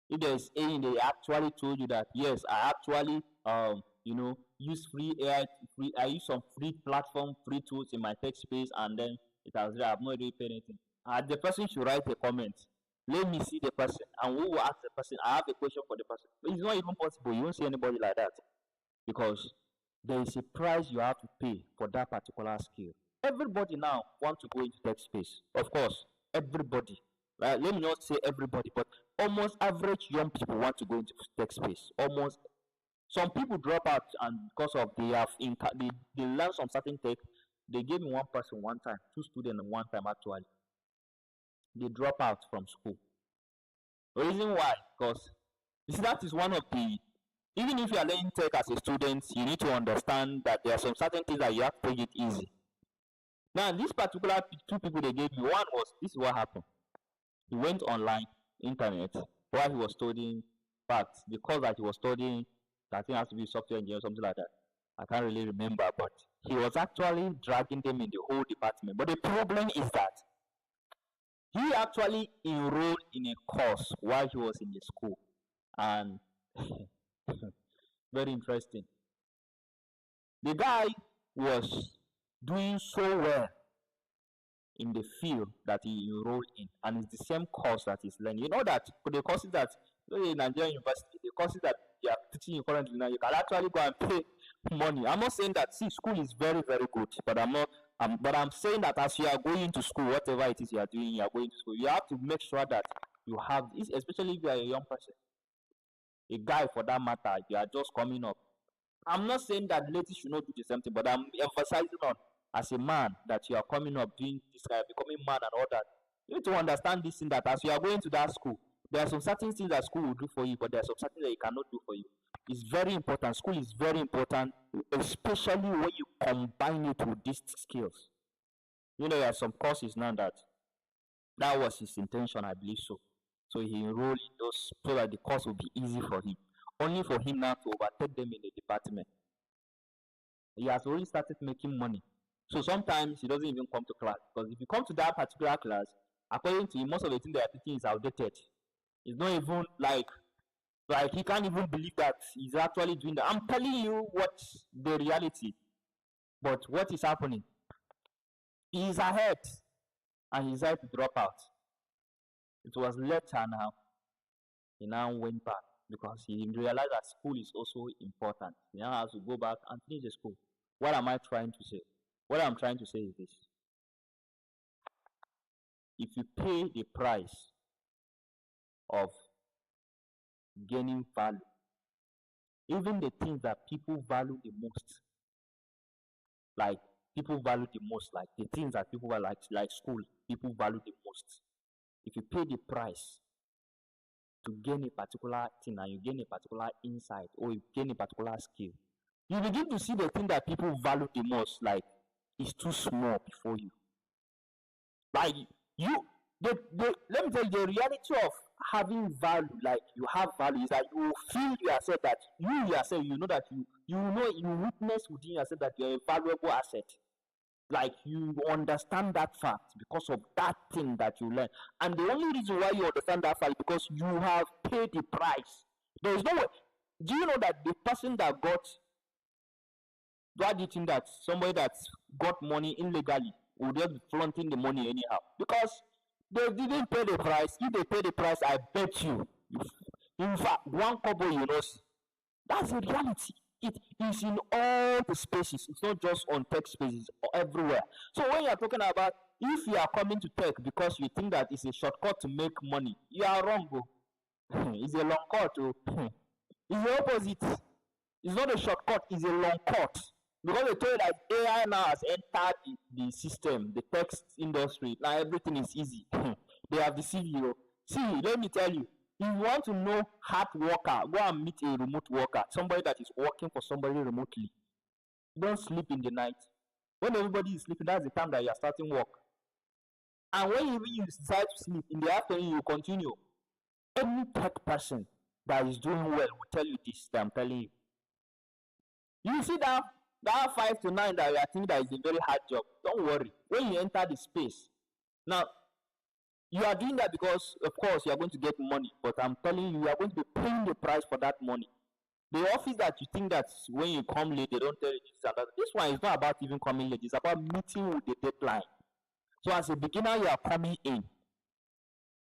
If there is any, they actually told you that yes, I actually use free AI, I use some free platform, free tools in my tech space, and then it has I have not really paid anything. The person should write a comment. Let me see the person, and we will ask the person. I have a question for the person. But it's not even possible. You won't see anybody like that because there is a price you have to pay for that particular skill. Everybody now wants to go into tech space. Of course, everybody. Let me not say everybody, but almost average young people want to go into tech space. Almost. Some people drop out, and because of they learn some certain tech. They gave me one person one time, two students one time actually. They drop out from school. The reason why, because that is one of the, even if you are learning tech as a student, you need to understand that there are some certain things that you have to take it easy. Now, this particular two people they gave me, one was, this is what happened. He went online, internet, while he was studying, but the course that he was studying, I think has to be software engineer or something like that. I can't really remember, but he was actually dragging them in the whole department. But the problem is that he actually enrolled in a course while he was in the school, and very interesting. The guy was doing so well in the field that he enrolled in, and it's the same course that he's learning. You know that for the courses that in Nigerian university, the courses that you are teaching currently now, you can actually go and pay money. I'm not saying that school is very, very good, but I'm saying that as you are going to school, whatever it is you are doing, you are going to school, you have to make sure that you have this, especially if you are a young person, a guy for that matter, you are just coming up. I'm not saying that ladies should not do the same thing, but I'm emphasizing on as a man that you are coming up doing this kind of becoming man and all that. You need to understand this thing that as you are going to that school, there are some certain things that school will do for you, but there are some certain that it cannot do for you. It's very important. School is very important, especially when you combine it with these skills. There are some courses now that was his intention, I believe so. So he enrolled in those so that the course will be easy for him. only for him now to overtake them in the department. He has already started making money. So sometimes he doesn't even come to class, because if you come to that particular class, according to him, most of the things they are teaching is outdated. It's not even like he can't even believe that he's actually doing that. I'm telling you what's the reality. But what is happening? He is ahead, and he decided to drop out. It was later now. He now went back because he realized that school is also important. He now has to go back and finish the school. What am I trying to say? What I'm trying to say is this: if you pay the price of gaining value, even the things that people value the most, like the things that people are like school, people value the most. If you pay the price to gain a particular thing, and you gain a particular insight, or you gain a particular skill, you begin to see the thing that people value the most, like, is too small before you. Like, let me tell you, the reality of having value, like you have value, is that you feel yourself that you yourself, you know that you witness within yourself that you're a valuable asset. Like, you understand that fact because of that thing that you learn. And the only reason why you understand that fact is because you have paid the price. There is no way. Do you know that the person that why do you think that somebody that got money illegally will just be flaunting the money anyhow? Because they didn't pay the price. If they pay the price, I bet you, in fact, one couple you know, that's the reality. It is in all the spaces. It's not just on tech spaces, everywhere. So when you are talking about, if you are coming to tech because you think that it's a shortcut to make money, you are wrong, bro. It's a long cut. It's the opposite. It's not a shortcut, it's a long cut. Because they told you that AI now has entered the system, the text industry. Now everything is easy. They have deceived you. See, let me tell you, if you want to know hard worker, go and meet a remote worker, somebody that is working for somebody remotely. Don't sleep in the night. When everybody is sleeping, that's the time that you are starting work. And when you decide to sleep, in the afternoon you continue. Any tech person that is doing well will tell you this, that I'm telling you. You see that 5 to 9 that you are thinking that is a very hard job. Don't worry. When you enter the space, now you are doing that because, of course, you are going to get money. But I'm telling you, you are going to be paying the price for that money. The office that you think that when you come late, they don't tell you this and that. This one is not about even coming late. It's about meeting with the deadline. So as a beginner, you are coming in.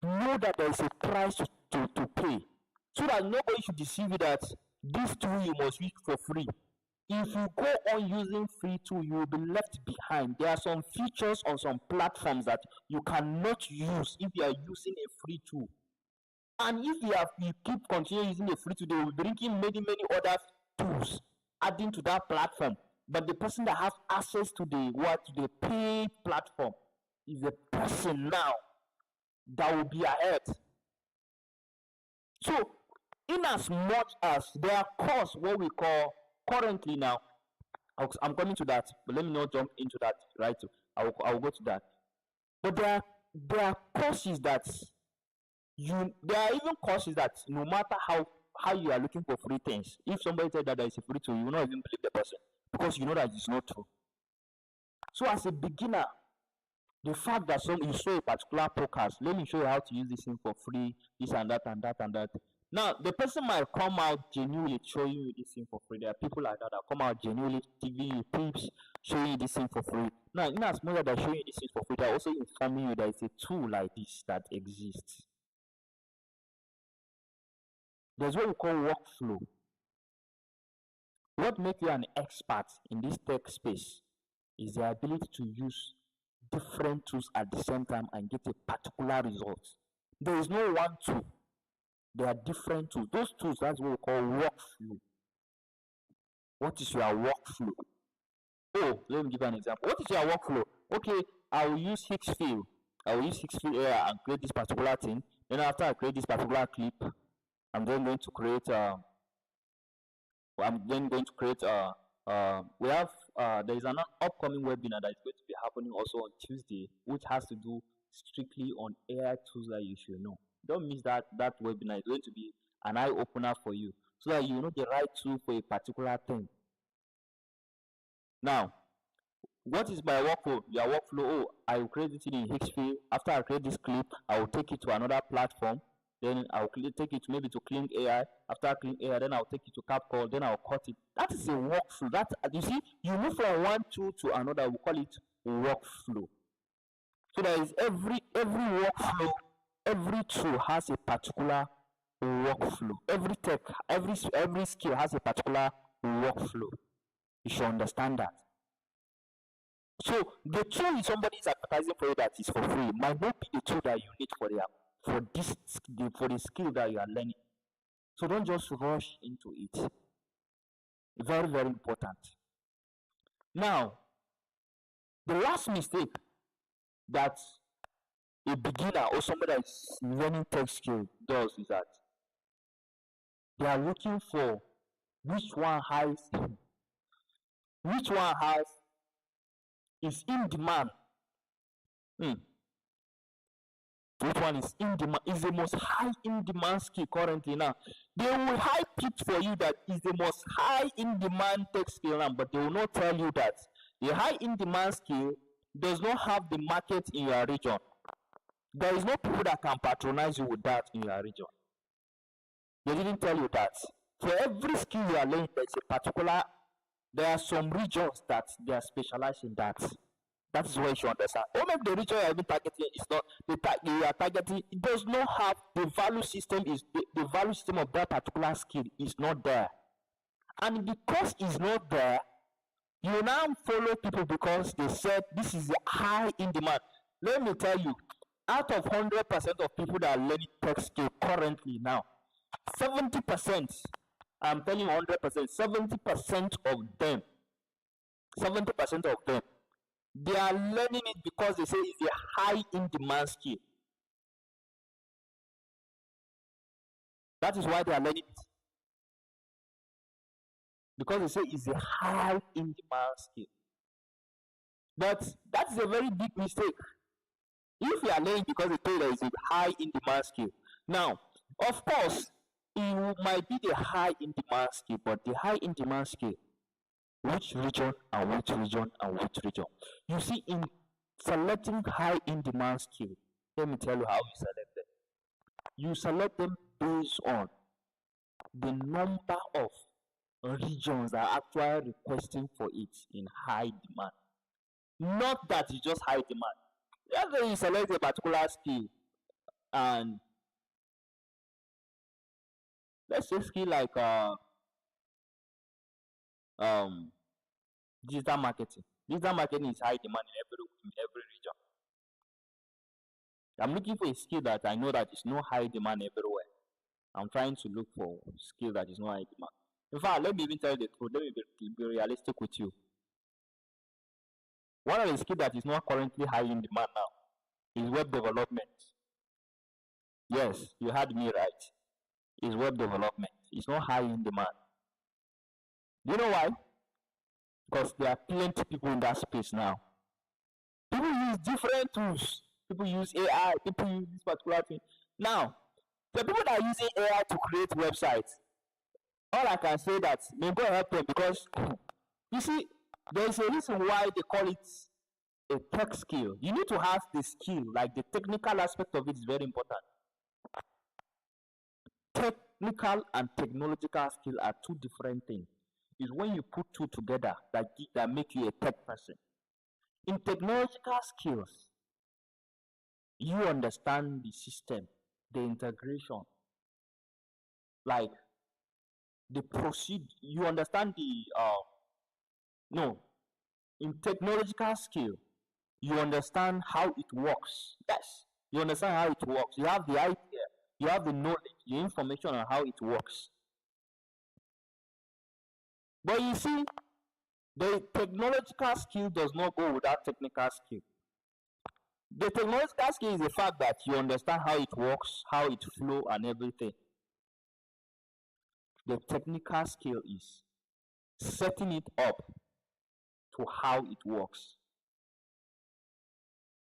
Know that there is a price to pay. So that nobody should deceive you that this tool you must use for free. If you go on using free tool, you will be left behind. There are some features on some platforms that you cannot use if you are using a free tool. And if you keep continuing using a free tool, they will be bringing many other tools adding to that platform. But the person that has access to the paid platform is the person now that will be ahead. So, in as much as there are courses, what we call currently now, I'm coming to that, but let me not jump into that right. I will go to that. But there are courses that there are even courses that no matter how you are looking for free things, if somebody said that there is a free tool, you will not even believe the person because you know that it's not true. So as a beginner, the fact that you saw a particular podcast, let me show you how to use this thing for free, this and that and that and that. Now, the person might come out genuinely showing you this thing for free. There are people like that come out genuinely giving you tips, showing you this thing for free. Now, in as much as they're showing you this thing for free, they're also informing you that it's a tool like this that exists. There's what we call workflow. What makes you an expert in this tech space is the ability to use different tools at the same time and get a particular result. There is no one tool. There are different tools. Those tools, that's what we call workflow. What is your workflow? Oh, let me give you an example. What is your workflow? Okay, I will use Hixfield. I will use Hixfield here and create this particular thing. Then after I create this particular clip, I'm then going to create we have there is an upcoming webinar that is going to be happening also on Tuesday, which has to do strictly on AI tools that you should know. Don't miss that webinar. It's going to be an eye opener for you. so that you know the right tool for a particular thing. Now, what is my workflow? Your workflow, oh, I will create it in HP. After I create this clip, I will take it to another platform. Then I'll take it maybe to Clean AI. After Clean AI, then I'll take it to Capcom. Then I'll cut it. That is a workflow. That, you see, you move from one tool to another. We call it workflow. So there is every workflow, every tool has a particular workflow. Every tech, every skill has a particular workflow. You should understand that. So the tool somebody is advertising for you that is for free might not be the tool that you need for the skill that you are learning. So don't just rush into it. Very, very important. Now, the last mistake that a beginner or somebody that is learning tech skill does is that they are looking for which one is in demand. Which one is in demand? Is the most high in demand skill currently now? They will hype it for you that is the most high in demand tech skill now, but they will not tell you that the high in demand skill does not have the market in your region. There is no people that can patronize you with that in your region. They didn't tell you that. For every skill you are learning, there are some regions that they are specialized in that. That is what you should understand. Or maybe the region you are targeting is not you are targeting. It does not have the value system. The value system of that particular skill is not there, and because it's not there, you now follow people because they said this is high in demand. Let me tell you, out of 100% of people that are learning tech skill currently now, 70%, I'm telling you 100%, 70% of them, they are learning it because they say it's a high in demand skill. That is why they are learning it. Because they say it's a high in demand skill. But that is a very big mistake. If you are learning because they say there is a high in demand skill. Now, of course, it might be the high in demand skill, but the high in demand skill, which region and which region and which region? You see, in selecting high in demand skill, let me tell you how you select them. You select them based on the number of regions that are actually requesting for it in high demand. Not that it's just high demand. Let's you select a particular skill, and let's say skill like digital marketing. Digital marketing is high demand in every region. I'm looking for a skill that I know that is no high demand everywhere. I'm trying to look for a skill that is no high demand. In fact, let me even tell you the truth. Let me be realistic with you. One of the skills that is not currently high in demand now is web development. Yes, you heard me right. It's web development. It's not high in demand. Do you know why? Because there are plenty of people in that space now. People use different tools. People use AI. People use this particular thing. Now, the people that are using AI to create websites, all I can say that may God help them, because you see, there is a reason why they call it a tech skill. You need to have the skill, like the technical aspect of it is very important. Technical and technological skill are two different things. It's when you put two together that make you a tech person. In technological skills, you understand the system, the integration, like the procedure. You understand the no. In technological skill, you understand how it works. Yes, you understand how it works. You have the idea, you have the knowledge, the information on how it works. But you see, the technological skill does not go without technical skill. The technological skill is the fact that you understand how it works, how it flows, and everything. The technical skill is setting it up to how it works.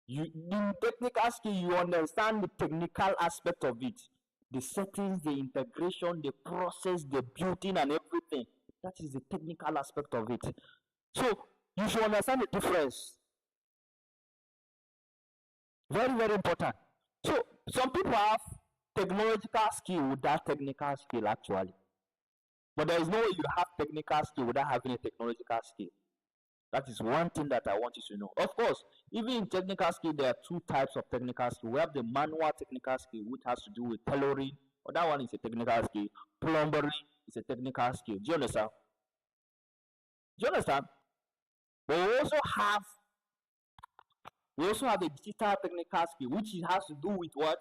In technical skill, you understand the technical aspect of it, the settings, the integration, the process, the building, and everything. That is the technical aspect of it. So you should understand the difference. Very, very important. So some people have technological skill without technical skill actually. But there is no way you have technical skill without having a technological skill. That is one thing that I want you to know. Of course, even in technical skill, there are two types of technical skill. We have the manual technical skill, which has to do with tailoring. Or that one is a technical skill. Plumbering is a technical skill. Do you understand? Do you understand? But we also have a digital technical skill, which has to do with what?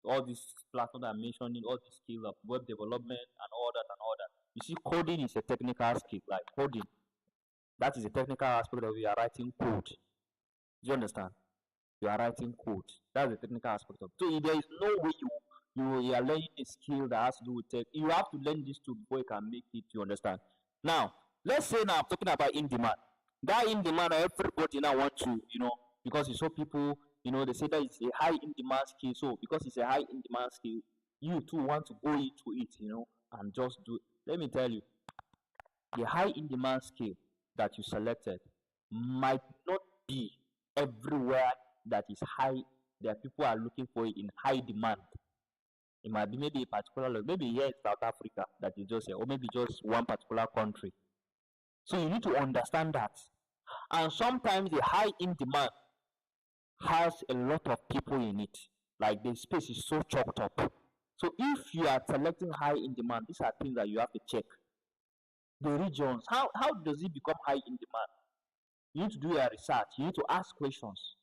All these platforms I'm mentioning, all the skills of web development and all that and all that. You see, coding is a technical skill, like coding. That is a technical aspect of it. You are writing code. Do you understand? You are writing code. That's the technical aspect of it. So there is no way you are learning a skill that has to do with tech. You have to learn this too before you can make it. You understand? Now, let's say now I'm talking about in demand. That in demand, everybody now want to, because you saw people, they say that it's a high in demand skill. So because it's a high in demand skill, you too want to go into it, and just do it. Let me tell you, the high in demand skill that you selected might not be everywhere that is high, that people are looking for it in high demand. It might be maybe a particular, maybe here in South Africa that is just here, or maybe just one particular country. So you need to understand that. And sometimes the high in demand has a lot of people in it. Like the space is so choked up. So if you are selecting high in demand, these are things that you have to check. The regions, how does it become high in demand? You need to do your research. You need to ask questions.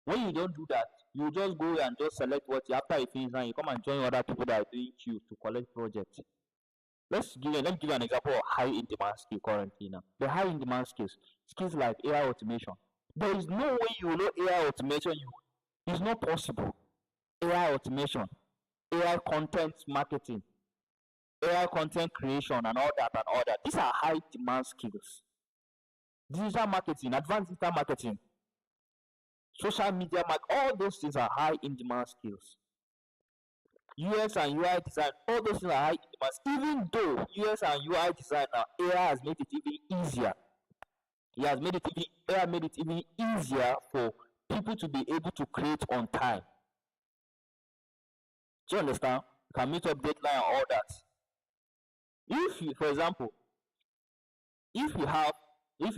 When you don't do that, you just go and just select what you after you finish and you come and join other people that are doing queue to collect projects. Let me give you an example of high in demand skill currently now. The high in demand skills like AI automation. There is no way you know AI automation. It's not possible. AI automation, AI content marketing, AI content creation, and all that and all that. These are high demand skills. Digital marketing, advanced digital marketing, social media all those things are high in demand skills. UX and UI design, all those things are high in demand. Even though UX and UI design now, AI has made it even easier. AI made it even easier for people to be able to create on time. Do you understand? You can meet up deadline and all that. If you, for example, if you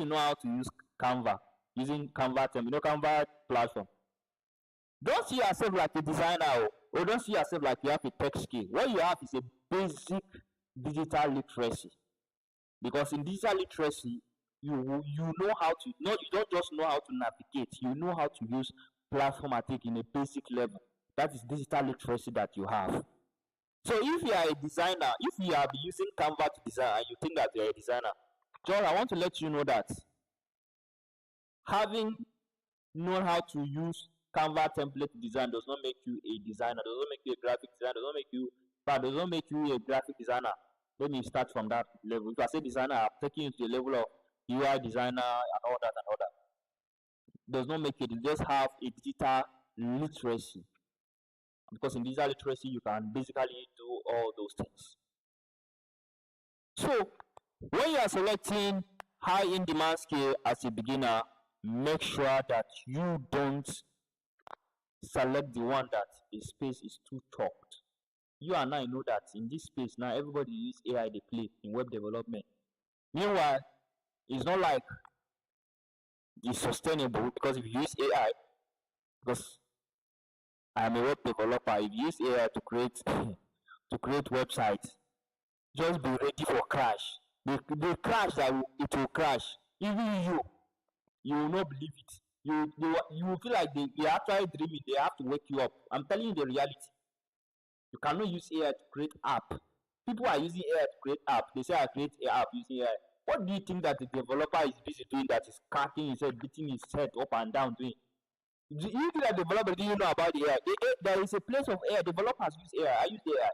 know how to use Canva, using Canva Canva platform, don't see yourself like a designer or don't see yourself like you have a tech skill. What you have is a basic digital literacy. Because in digital literacy, you know how to, you don't just know how to navigate, you know how to use platform, I think, in a basic level. That is digital literacy that you have. So if you are a designer, if you are using Canva to design and you think that you are a designer, John, I want to let you know that having known how to use Canva template design does not make you a designer, does not make you a graphic designer, does not make you a graphic designer. Let me start from that level. If I say designer, I'm taking you to the level of UI designer and all that and all that. Does not make it. You just have a digital literacy. Because in digital literacy, you can basically do all those things. So, when you are selecting high in demand skill as a beginner, make sure that you don't select the one that the space is too choked. You and I know that in this space now, everybody uses AI they play in web development. Meanwhile, it's not like it's sustainable, because if you use AI, because I am a web developer, if you use AI to create websites, just be ready for crash. The crash it will crash. Even you will not believe it. You will feel like they are actually dreaming. They have to wake you up. I'm telling you the reality. You cannot use AI to create app. People are using AI to create app. They say I create an app using AI. What do you think that the developer is busy doing that is cracking his head, beating his head up and down doing? Do you think that developer didn't know about the AI? There is a place of AI. Developers use AI. I use AI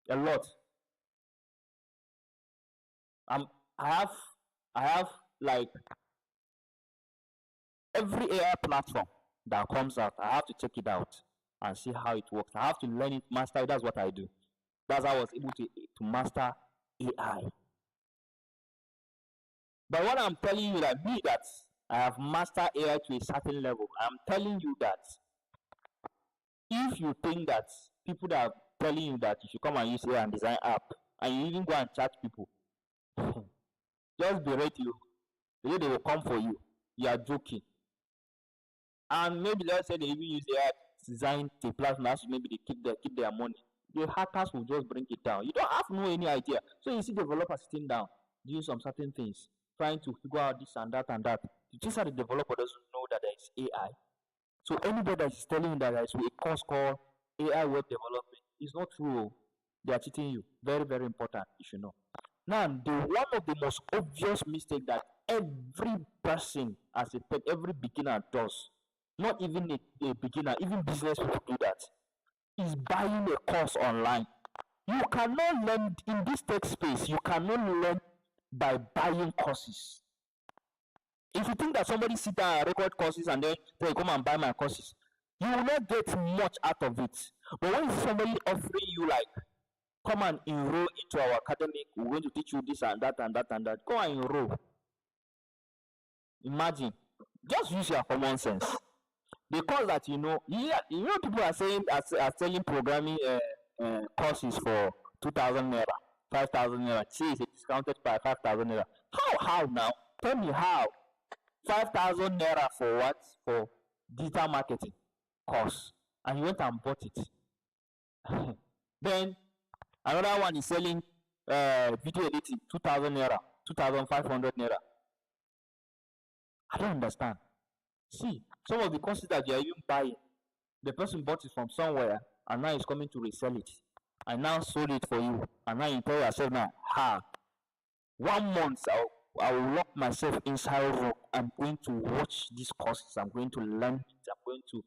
a lot. I have like every AI platform that comes out. I have to check it out. and see how it works. I have to learn it, master it. That's what I do. That's how I was able to master AI. But what I'm telling you that I have mastered AI to a certain level. I'm telling you that if you think that people that are telling you that you should come and use AI and design app, and you even go and chat people, just berate you. The way they will come for you, you are joking. And maybe let's say they even use AI to design the platform, maybe they keep their money. The hackers will just bring it down. You don't have no any idea. So you see developers sitting down, doing some certain things, trying to figure out this and that and that. Just as the developer doesn't know that there is AI. So anybody that is telling you that there is a course called AI web development is not true. They are cheating you. Very, very important. You should know. Now, one of the most obvious mistakes that every person, as a tech, every beginner does, not even a beginner, even business people do that, is buying a course online. You cannot learn in this tech space. You cannot learn by buying courses. If you think that somebody sit down and record courses and then they come and buy my courses, you will not get much out of it. But when somebody offering you like, come and enroll into our academic, we're going to teach you this and that and that and that, go and enroll. Imagine, just use your common sense. The course that you know people are saying are selling programming courses for 2,000 naira, 5,000 naira. See, it's discounted by 5,000 naira. How now? Tell me how. 5,000 naira for what? For digital marketing course, and you went and bought it. Then another one is selling video editing, 2,000 naira, 2,500 naira. I don't understand. See, some of the courses that you are even buying, the person bought it from somewhere and now is coming to resell it. I now sold it for you, and now you tell yourself now, 1 month I will lock myself inside room. I'm going to watch these courses. I'm going to learn it. I'm going to,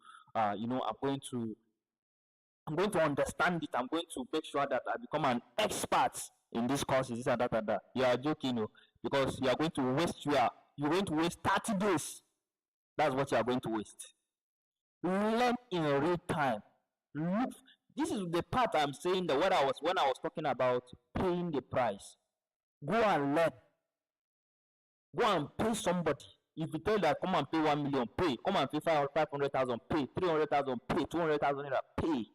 I'm going to understand it. I'm going to make sure that I become an expert in these courses, this and that and that. You are joking, because you are going to waste you're going to waste 30 days. That's what you are going to waste. Learn in real time. Look, this is the part I'm saying that when I was talking about paying the price. Go and learn. Go and pay somebody. If you tell that come and pay 1 million, pay. Come and pay 500,000, pay. 300,000, pay. 200,000, pay.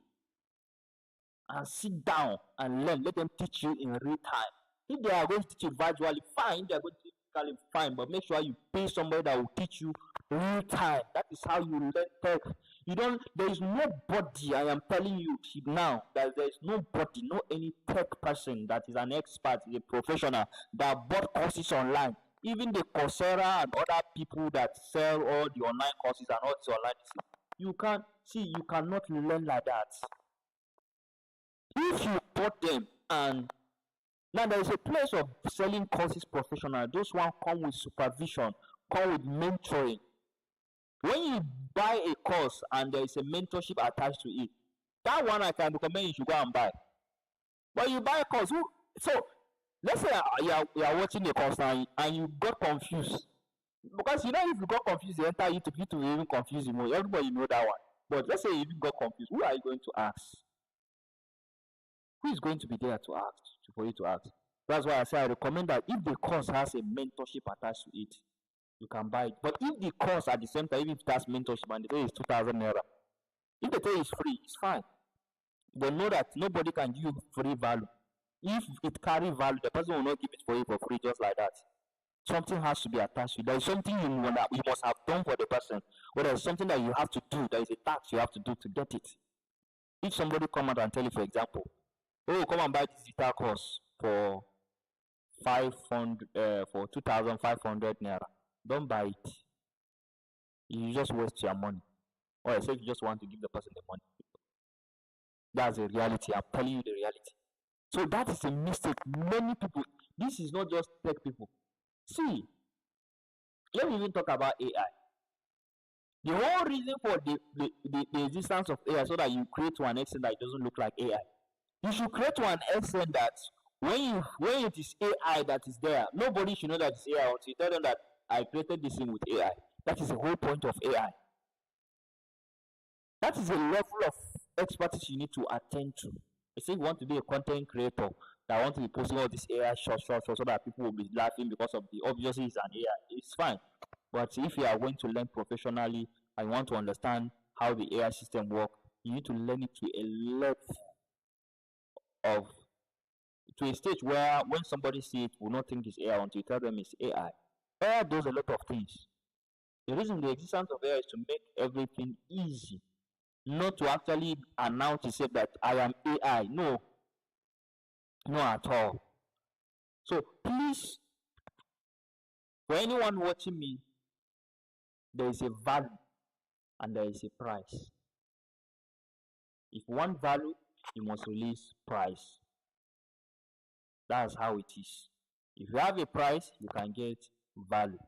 And sit down and learn. Let them teach you in real time. If they are going to teach you virtually, fine. If they are going to teach you physically, fine. But make sure you pay somebody that will teach you real time. That is how you learn tech. There is nobody, I am telling you now, that there is nobody, no any tech person that is an expert, is a professional, that bought courses online. Even the Coursera and other people that sell all the online courses and all this online, you cannot learn like that. If you bought them, and now there is a place of selling courses professional, those ones come with supervision, come with mentoring. When you buy a course and there is a mentorship attached to it, that one I can recommend you should go and buy. But you buy a course, so let's say you are watching a course and you got confused. Because if you got confused, the entire YouTube will even confuse you more. Everybody know that one. But let's say you even got confused, who are you going to ask? Who is going to be there to ask, for you to ask? That's why I say I recommend that if the course has a mentorship attached to it, you can buy it. But if the course at the same time, even if it has mentorship and the day is 2,000 naira, if the day is free, it's fine. But know that nobody can give you free value. If it carries value, the person will not give it for you for free just like that. Something has to be attached to it. There is something you must have done for the person, or there is something that you have to do. There is a task you have to do to get it. If somebody come out and tell you, for example, come and buy this digital course for 2,500 naira. Don't buy it. You just waste your money. Or except you just want to give the person the money. That's the reality. I'm telling you the reality. So that is a mistake. Many people, this is not just tech people. See, let me even talk about AI. The whole reason for the existence of AI so that you create to an extent that it doesn't look like AI. You should create to an extent that when it is AI that is there, nobody should know that it's AI until you tell them that I created this thing with AI. That is the whole point of AI. That is a level of expertise you need to attend to. You say you want to be a content creator that want to be posting all this AI short so that people will be laughing because of the obviously it's an AI. It's fine. But if you are going to learn professionally and you want to understand how the AI system works, you need to learn it to a level of to a stage where when somebody see it will not think it's AI until you tell them it's AI. AI does a lot of things. The reason the existence of AI is to make everything easy, not to actually announce itself that I am AI. No, no at all. So please, for anyone watching me, there is a value and there is a price. If you want value, you must release price. That's how it is. If you have a price, you can get value.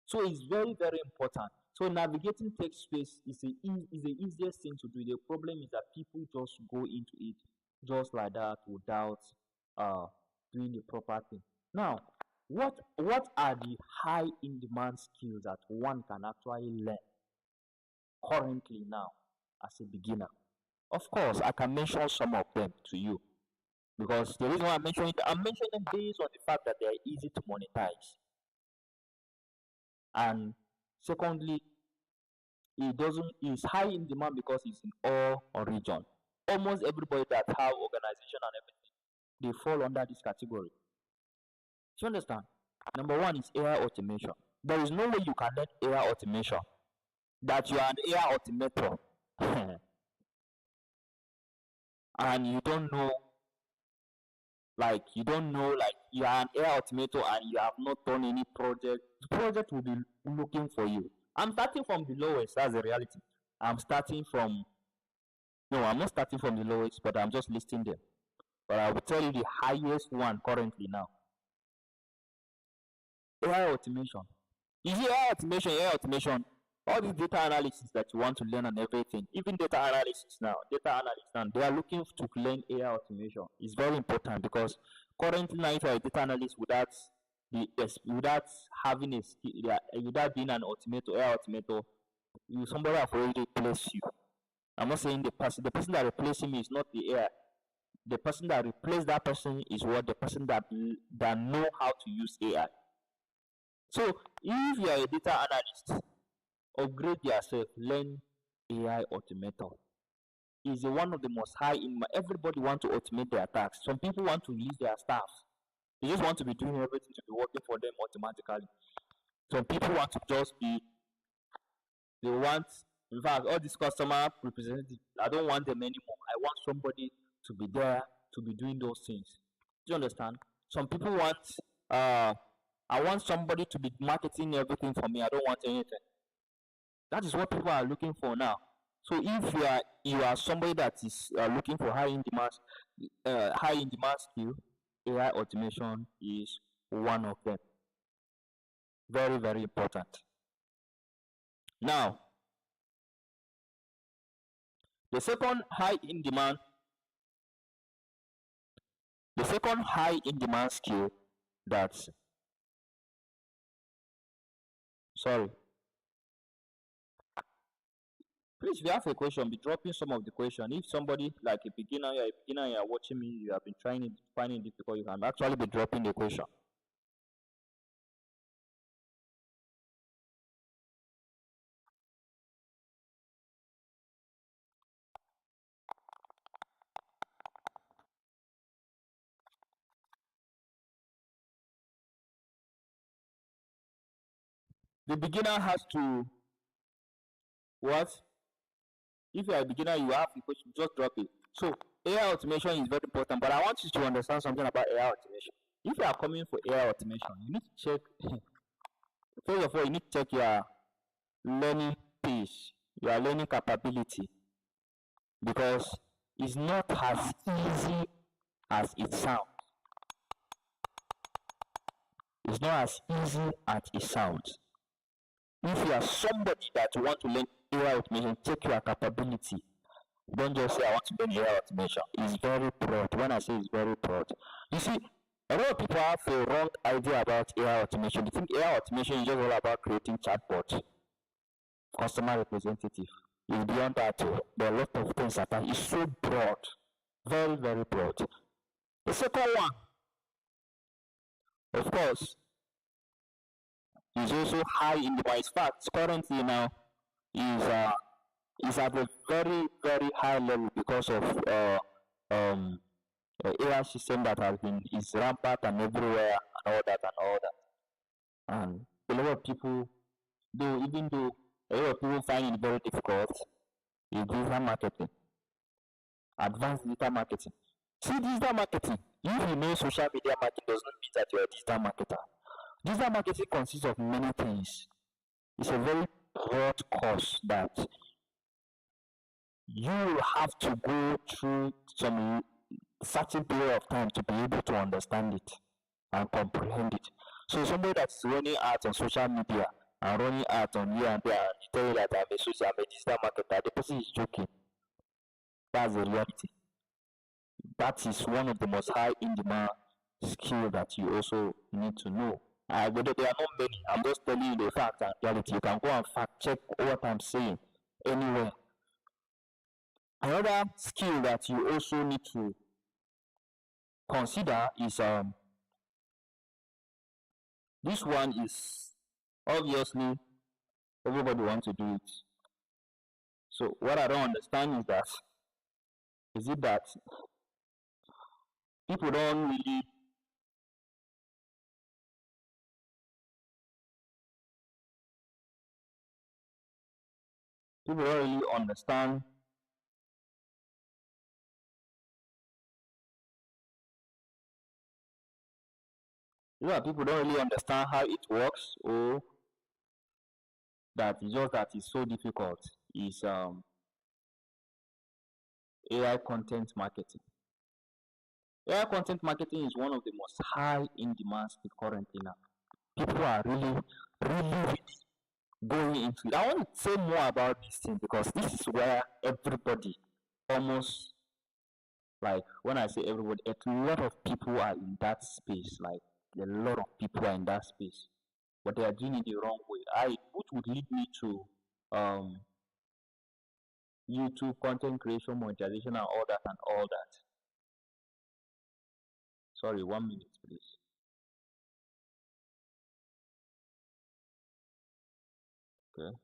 So it's very, very important. So navigating tech space is the easiest thing to do. The problem is that people just go into it just like that without doing the proper thing. Now, what are the high in demand skills that one can actually learn currently now as a beginner? Of course, I can mention some of them to you because the reason why I'm mentioning them based on the fact that they are easy to monetize. And secondly, it's high in demand because it's in all region. Almost everybody that have organization and everything, they fall under this category. Do you understand? Number one is AI automation. There is no way you can learn AI automation that you are an AI automator and you don't know you are an AI automator and you have not done any project. The project will be looking for you. I'm starting from the lowest. That's the reality. I'm not starting from the lowest, but I'm just listing them. But I will tell you the highest one currently now. AI automation. You see, AI automation, all the data analysis that you want to learn and everything, even data analysts now, they are looking to learn AI automation. It's very important because currently now if you are a data analyst without having a skill, without being an automator, AI automator, somebody have already replaced you. I'm not saying the person that replaced him is not the AI. The person that replaced that person is the person that know how to use AI. So if you are a data analyst, upgrade yourself, learn AI automator. Is one of the most high in everybody want to automate their tasks. Some people want to release their staff. They just want to be doing everything to be working for them automatically. Some people want to just be, in fact, all these customer representatives, I don't want them anymore. I want somebody to be there to be doing those things. Do you understand? Some people want, I want somebody to be marketing everything for me. I don't want anything. That is what people are looking for now. So if you are somebody that is looking for high in demand skill, AI automation is one of them. Very, very important. Now, the second high in demand skill that's please, if you have a question, be dropping some of the question. If somebody like a beginner, you are watching me, you have been finding it difficult, you can actually be dropping the question. The beginner has to what? If you are a beginner, you have a question, just drop it. So AI automation is very important, but I want you to understand something about AI automation. If you are coming for AI automation, you need to check. First of all, you need to check your learning pace, your learning capability, because it's not as easy as it sounds. It's not as easy as it sounds. If you are somebody that want to learn AI automation, check your capability. Don't just say I want to learn AI automation. It's very broad. When I say it's very broad, you see, a lot of people have a wrong idea about AI automation. They think AI automation is just all about creating chatbots, customer representative. It's beyond that. There are a lot of things that are, it's so broad, very, very broad. The second one, of course, is also high in the price. Fact, currently now is is at a very, very high level because of um AI system that has been is rampant and everywhere and all that and all that. And a lot of people, even though a lot of people find it very difficult, is digital marketing, advanced digital marketing. See, digital marketing, if you know social media marketing does not mean that you're a digital marketer. Digital marketing consists of many things. It's a very broad course that you will have to go through some certain period of time to be able to understand it and comprehend it. So somebody that's running ads on social media and running ads on here and there and tell you that I'm a digital marketer, the person is joking. That's the reality. That is one of the most high in demand skill that you also need to know. But there are not many. I'm just telling you the fact and reality. You can go and fact check what I'm saying anywhere. Another skill that you also need to consider is this one is obviously everybody wants to do it. So what I don't understand is that people don't really understand people don't really understand how it works, or that it's just that it's so difficult is AI content marketing. AI content marketing is one of the most high in demand currently now. People are really, really going into it. I want to say more about this thing because this is where everybody, almost, like when I say everybody, a lot of people are in that space. Like a lot of people are in that space, but they are doing it the wrong way. Which would lead me to YouTube content creation, monetization, and all that and all that. Sorry, 1 minute, please. Okay.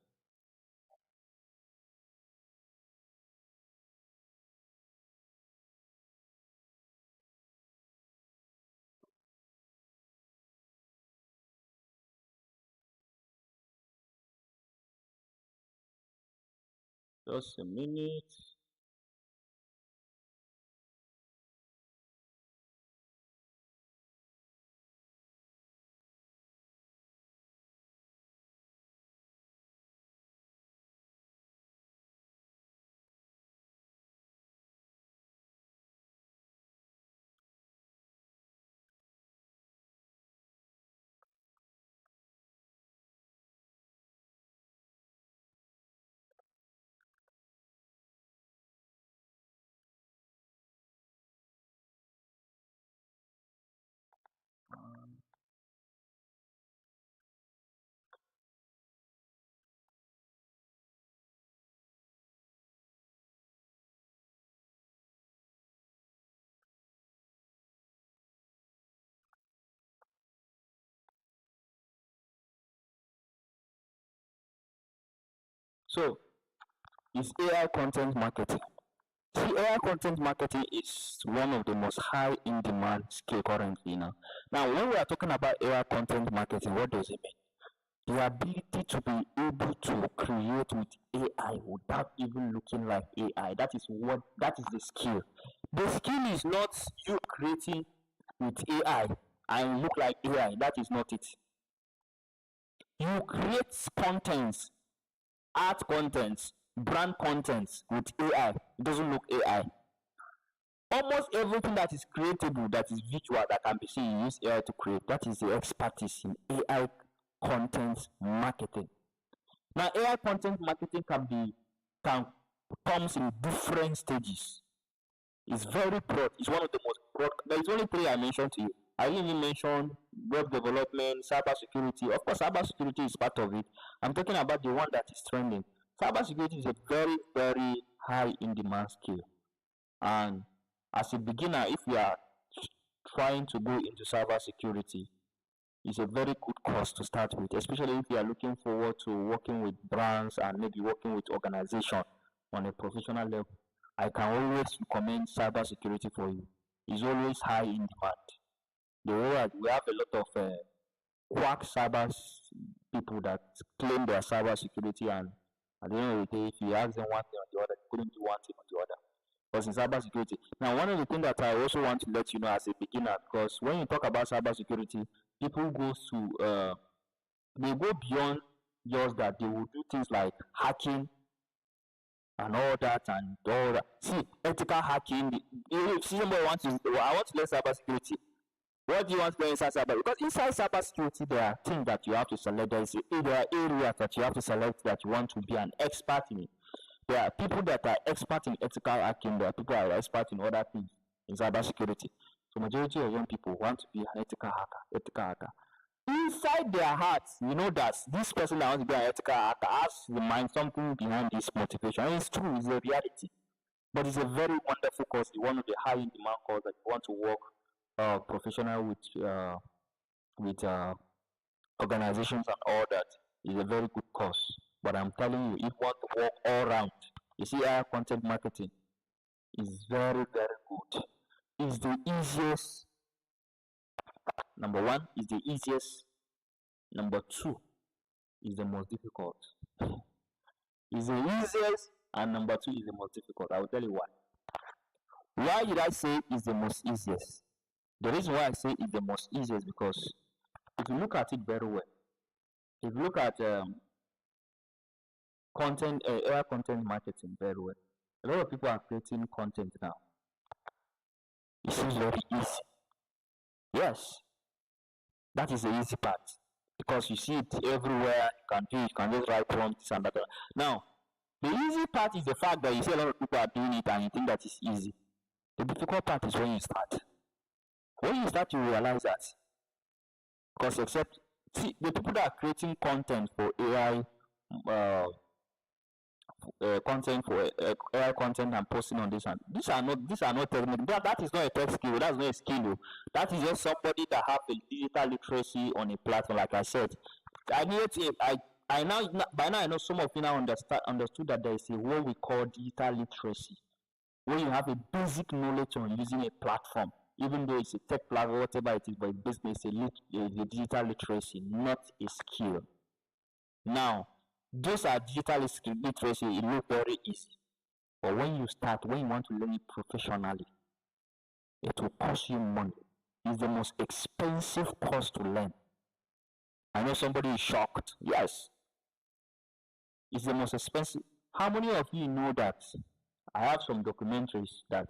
Just a minute. So, is AI content marketing. See, AI content marketing is one of the most high in demand skill currently now. Now, when we are talking about AI content marketing, what does it mean? The ability to be able to create with AI without even looking like AI. That is the skill. The skill is not you creating with AI and look like AI. That is not it. You create contents, art contents, brand contents with AI. It doesn't look AI. Almost everything that is creatable, that is visual, that can be seen, you use AI to create. That is the expertise in AI content marketing. Now, AI content marketing comes in different stages. It's very broad. It's one of the most broad. There is only three I mentioned to you. I didn't even mention web development, cybersecurity. Of course, cybersecurity is part of it. I'm talking about the one that is trending. Cybersecurity is a very, very high in demand skill. And as a beginner, if you are trying to go into cybersecurity, it's a very good course to start with, especially if you are looking forward to working with brands and maybe working with organizations on a professional level. I can always recommend cybersecurity for you. It's always high in demand. We have a lot of quack people that claim they are cybersecurity, and at the end of the day, if you ask them one thing or the other, they couldn't do one thing or the other. Because in cybersecurity, now one of the things that I also want to let you know as a beginner, because when you talk about cybersecurity, people go to they go beyond just that. They will do things like hacking and all that and all that. See, ethical hacking. If somebody wants to, I want to learn cybersecurity. What do you want to learn inside cyber? Because inside cybersecurity, there are things that you have to select. There are areas that you have to select that you want to be an expert in. There are people that are expert in ethical hacking. There are people that are expert in other things in cybersecurity. So majority of young people want to be an ethical hacker. Inside their hearts, you know that this person that wants to be an ethical hacker has the mind something behind this motivation. And it's true, it's a reality. But it's a very wonderful course. It's one of the high in demand courses that you want to work professional with organizations and all that. Is a very good course. But I'm telling you, if you want to work all around, you see, our content marketing is very, very good. It's the easiest. Number one is the easiest. Number two is the most difficult. It's the easiest, and number two is the most difficult. I will tell you why. Why did I say it's the most easiest? The reason why I say it's the most easiest because if you look at it very well, if you look at AI content marketing very well, a lot of people are creating content now. It seems very easy. Yes, that is the easy part because you see it everywhere. You can do it. You can just write prompts and that. Now, the easy part is the fact that you see a lot of people are doing it and you think that it's easy. The difficult part is when you start. When you start, you realize that. Because see, the people that are creating content for AI, content for AI content and posting on this, and these are not technical. That is not a tech skill. That's not a skill. That is just somebody that have a digital literacy on a platform. Like I said, I now by now I know some of you now understood that there is a what we call digital literacy, where you have a basic knowledge on using a platform. Even though it's a tech platform, whatever it is, but business is a digital literacy, not a skill. Now, those are digital literacy, it looks very easy. But when you want to learn it professionally, it will cost you money. It's the most expensive course to learn. I know somebody is shocked. Yes. It's the most expensive. How many of you know that I have some documentaries that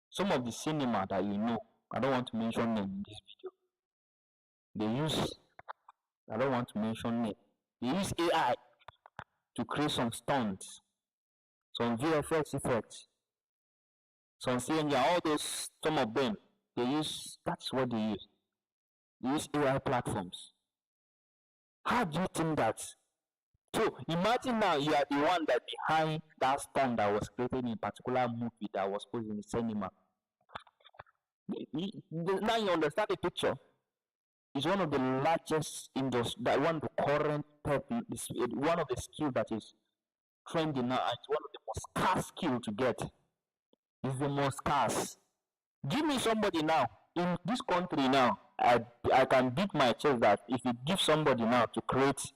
some of the cinema that you know, I don't want to mention name in this video. I don't want to mention name. They use AI to create some stunts, some VFX effects, some CNG, all those, some of them, that's what they use. They use AI platforms. How do you think that? So imagine now you are the one that behind that stunt that was created in a particular movie that was put in the cinema. Now you understand the picture. It's one of the largest industry, that one of the current one of the skills that is trending now. It's one of the most scarce skill to get. It's the most scarce. Give me somebody now in this country now. I can beat my chest that if you give somebody now to create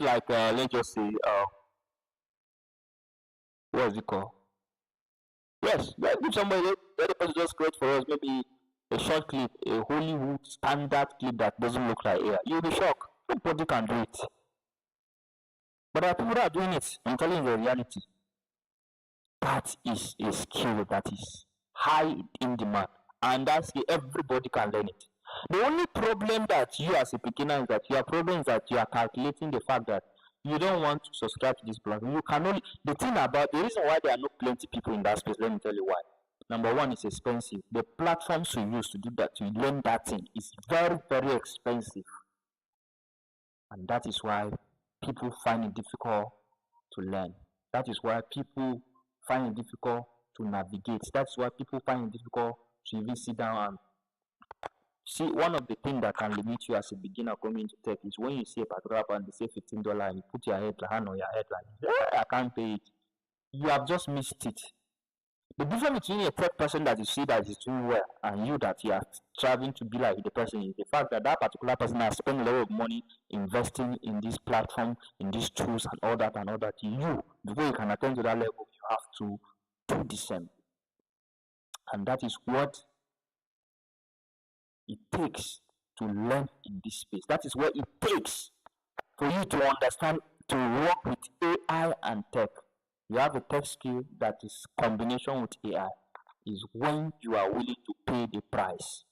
like let's just say what is it called? Yes, let's give somebody let the person just create for us maybe a short clip, a Hollywood standard clip that doesn't look like AI. You'll be shocked. Nobody can do it. But there are people that are doing it. I'm telling you the reality. That is a skill that is high in demand. And that's everybody can learn it. The only problem that you as a beginner is that your problem is that you are calculating the fact that you don't want to subscribe to this platform. You can only the reason why there are not plenty people in that space, let me tell you why. Number one, it's expensive. The platforms you use to do that, to learn that thing, is very, very expensive. And that is why people find it difficult to learn. That is why people find it difficult to navigate. That's why people find it difficult to even sit down and see. One of the things that can limit you as a beginner coming into tech is when you see a particular brand, they say $15, and you put your hand on your head like, I can't pay it. You have just missed it. The difference between a tech person that you see that is doing well and you that you are striving to be like the person is the fact that that particular person has spent a lot of money investing in this platform, in these tools, and all that. You, before you can attain to that level, you have to do the same. And that is what it takes to learn in this space. That is what it takes for you to understand, to work with AI and tech. You have a tech skill that is combination with AI, is when you are willing to pay the price.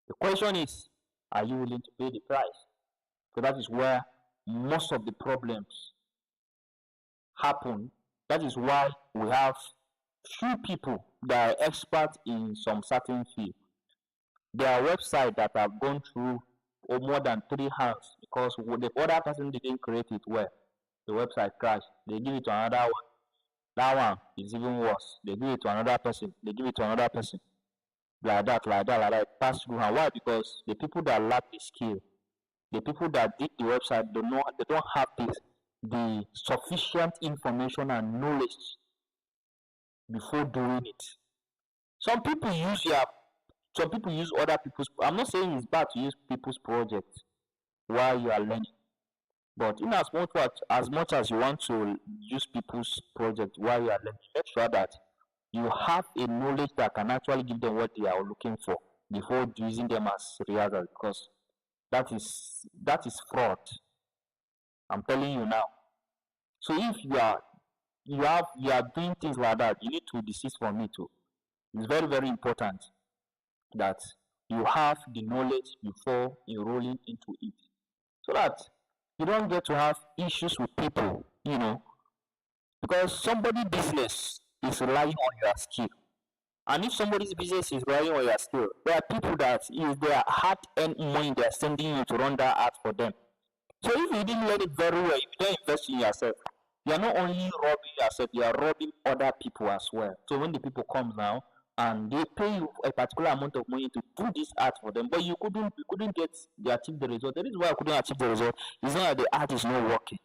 The question is, are you willing to pay the price? So that is where most of the problems happen. That is why we have few people that are experts in some certain field. There are websites that have gone through more than 3 hands because the other person didn't create it well. The website crashed. They give it to another one. That one is even worse. They give it to another person. They give it to another person. Like that. Pass through. And why? Because the people that lack the skill, the people that did the website, they don't have the sufficient information and knowledge before doing it. Some people use other people's. I'm not saying it's bad to use people's projects while you are learning. But in as much as you want to use people's project while you are learning, make sure that you have a knowledge that can actually give them what they are looking for before using them as rehearsal, because that is fraud. I'm telling you now. So if you are doing things like that, you need to desist from it too. It's very, very important that you have the knowledge before enrolling into it, so that you don't get to have issues with people, because somebody's business is relying on your skill. And if somebody's business is relying on your skill, there are people that if they are hard-earned money, they are sending you to run that ad for them. So if you didn't learn it very well, if you don't invest in yourself, you are not only robbing yourself, you are robbing other people as well. So when the people come now and they pay you a particular amount of money to do this ad for them, but you couldn't achieve the result. The reason why I couldn't achieve the result is not that the ad is not working.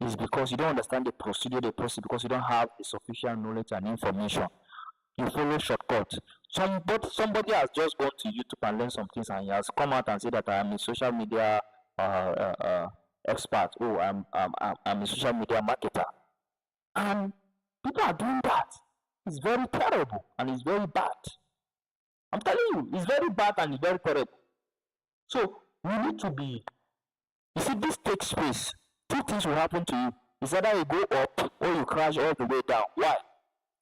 It's because you don't understand the procedure, because you don't have the sufficient knowledge and information. You follow shortcuts. Somebody has just gone to YouTube and learned some things, and he has come out and said that I am a social media expert. Oh, I'm a social media marketer, and people are doing that. It's very terrible and it's very bad. I'm telling you, it's very bad and it's very terrible. So we need to be. You see, this takes space. 2 things will happen to you. It's either you go up or you crash all the way down. Why?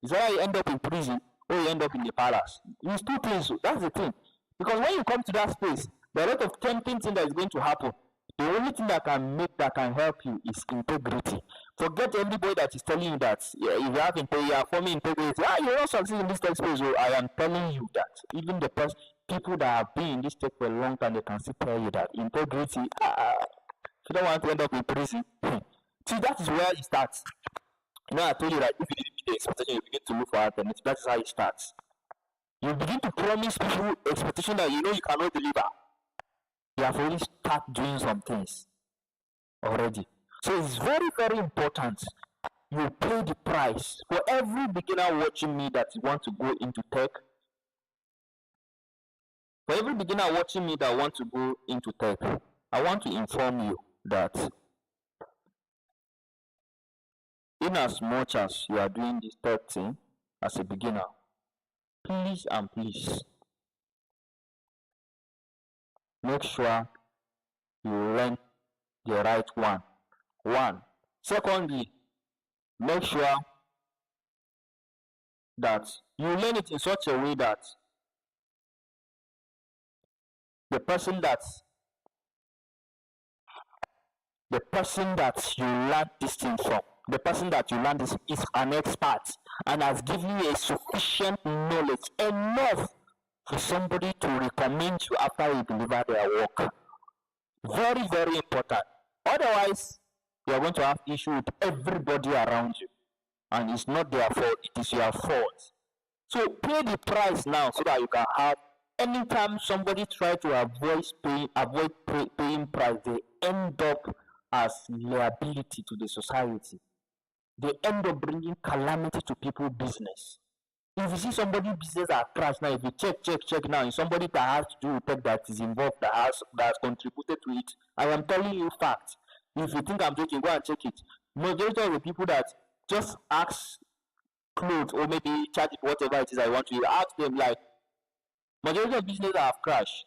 It's either you end up in prison or you end up in the palace. It's 2 things. That's the thing. Because when you come to that space, there are a lot of tempting things that is going to happen. The only thing that can help you is integrity. Forget everybody that is telling you that if you have integrity, you are forming integrity. You will not succeed in this tech space. So I am telling you that even the people that have been in this tech for a long time, they can still tell you that integrity. If you don't want to end up in prison, see, that is where it starts. I told you that if you didn't meet the expectation, you begin to look for alternatives. That is how it starts. You begin to promise people expectation that you cannot deliver. You have already started doing some things already. So it's very, very important you pay the price. For every beginner watching me that want to go into tech, I want to inform you that in as much as you are doing this tech thing as a beginner, please make sure you learn the right one. Secondly, make sure that you learn it in such a way that the person that you learn this thing from, the person that you learn this is an expert and has given you a sufficient knowledge enough for somebody to recommend you after you deliver their work. Very, very important. Otherwise, You are going to have issue with everybody around you, and it's not their fault, it is your fault. So pay the price now so that you can have. Anytime somebody try to paying price, they end up as liability to the society. They end up bringing calamity to people's business. If you see somebody business that crash now, if you check now, and somebody that has to do with tech that is involved, that has contributed to it, I am telling you fact. If you think I'm joking, go and check it. Majority of the people that just ask clothes or maybe charge it, whatever it is I want to ask them, like, majority of businesses that have crashed,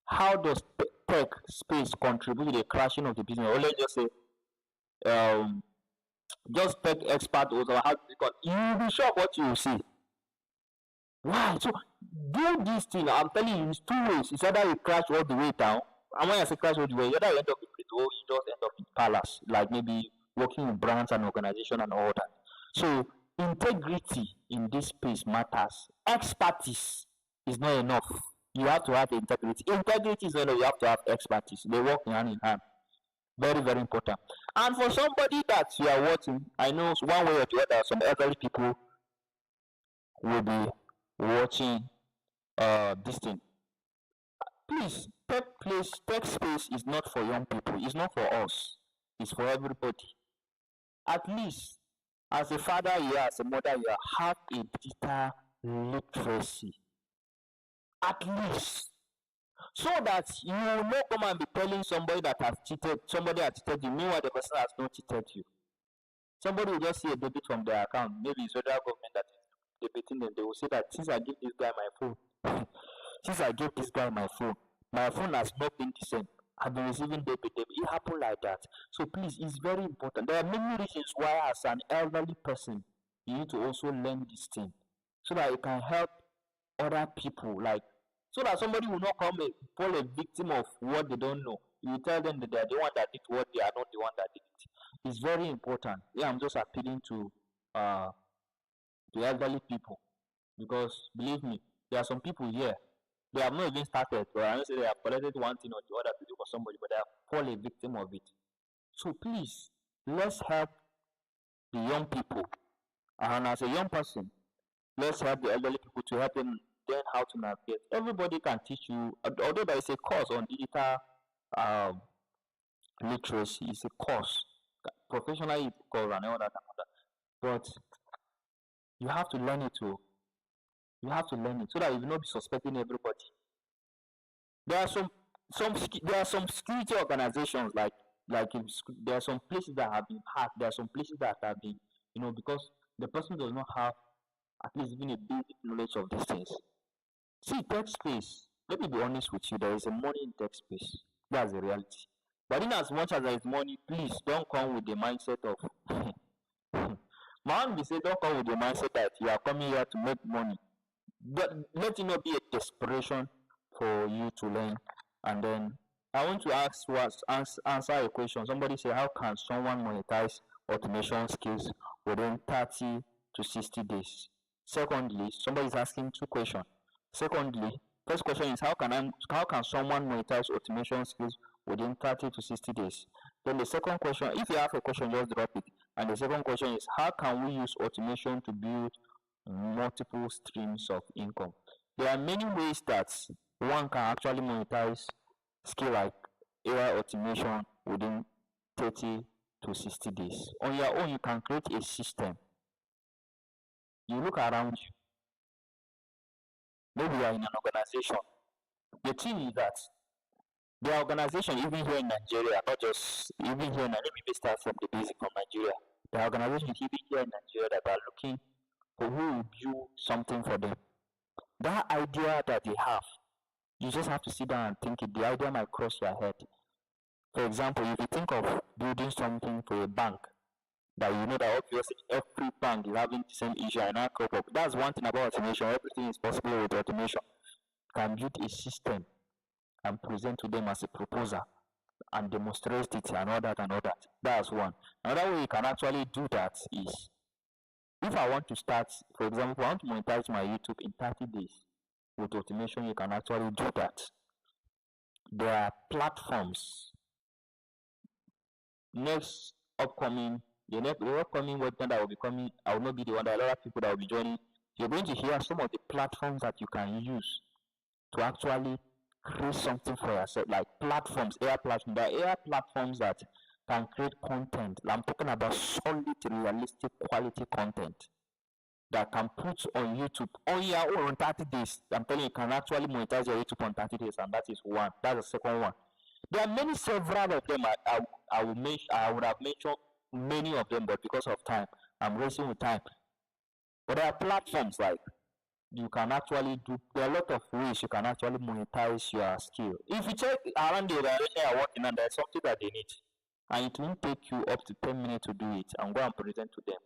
how does tech space contribute to the crashing of the business? Or let's just say, just tech expert or how you will be shocked what you will see. Why? So do this thing. I'm telling you, it's two ways. It's either you crash all the way down, and when I say crash all the way, either you end up in the or you just end up in palace, like maybe working with brands and organization and all that. So integrity in this space matters. Expertise is not enough. You have to have integrity. Integrity is not enough. You have to have expertise. They work hand in hand. Very, very important. And for somebody that you are watching, I know one way or the other, some elderly people will be watching this thing. Please, tech space is not for young people. It's not for us. It's for everybody. At least, as a father here, as a mother here, have a digital literacy. At least. So that you will not come and be telling somebody that has cheated, somebody has cheated you, meanwhile the person has not cheated you. Somebody will just see a debit from their account, maybe it's federal government that is debiting them. They will say that since I give this guy my phone, my phone has not been the same. I've been receiving debit. It happened like that. So please, it's very important. There are many reasons why, as an elderly person, you need to also learn this thing so that you can help other people, like, so that somebody will not come and fall a victim of what they don't know. You tell them that they are the one that did what, they are not the one that did it. It's very important. Yeah, I'm just appealing to the elderly people, because believe me, there are some people here, they have not even started, or I don't say they have collected one thing or the other to do for somebody, but they have fallen a victim of it. So please, let's help the young people. And as a young person, let's help the elderly people to help them learn how to navigate. Everybody can teach you, although there is a course on digital literacy, it's a course, professionally it's called and all that, but you have to learn it too. You have to learn it so that you will not be suspecting everybody. There are some security organizations, like there are some places that have been hacked. There are some places that have been, because the person does not have at least even a basic knowledge of these things. See, tech space, let me be honest with you, there is a money in tech space. That's the reality. But in as much as there is money, please don't come with the mindset of man, we say don't come with the mindset that you are coming here to make money. But let it not be a desperation for you to learn. And then I want to answer a question. Somebody say, how can someone monetize automation skills within 30 to 60 days? Secondly, somebody is asking two questions. Secondly, first question is, how can someone monetize automation skills within 30 to 60 days? Then the second question, if you have a question, just drop it. And the second question is, how can we use automation to build multiple streams of income? There are many ways that one can actually monetize skill like AI automation within 30 to 60 days. On your own, you can create a system. You look around you. Maybe you are in an organization. The thing is that the organization, even here in Nigeria, not just even here, let me start from the basic from Nigeria. The organization even here in Nigeria that are looking for who will build something for them. That idea that they have, you just have to sit down and think it. The idea might cross your head. For example, if you think of building something for a bank, that you know that obviously every bank is having the same issue and not cope up. That's one thing about automation. Everything is possible with automation. You can build a system and present to them as a proposal and demonstrate it and all that and all that. That's one. Another way you can actually do that is, if I want to start, for example, I want to monetize my YouTube in 30 days. With automation, you can actually do that. There are platforms. Next upcoming the upcoming webinar that will be coming, I will not be the one. There are a lot of people that will be joining. You're going to hear some of the platforms that you can use to actually create something for yourself, like platforms, AI platforms. There are AI platforms that can create content. I'm talking about solid, realistic, quality content that can put on YouTube on your own on 30 days. I'm telling you, you can actually monetize your YouTube on 30 days, and that is one. That's the second one. There are many several of them. I will mention. I would have mentioned many of them, but because of time, I'm racing with time. But there are platforms like you can actually do. There are a lot of ways you can actually monetize your skill. If you check around the organization you're working on, there's something that they need, and it won't take you up to 10 minutes to do it, and go and present to them.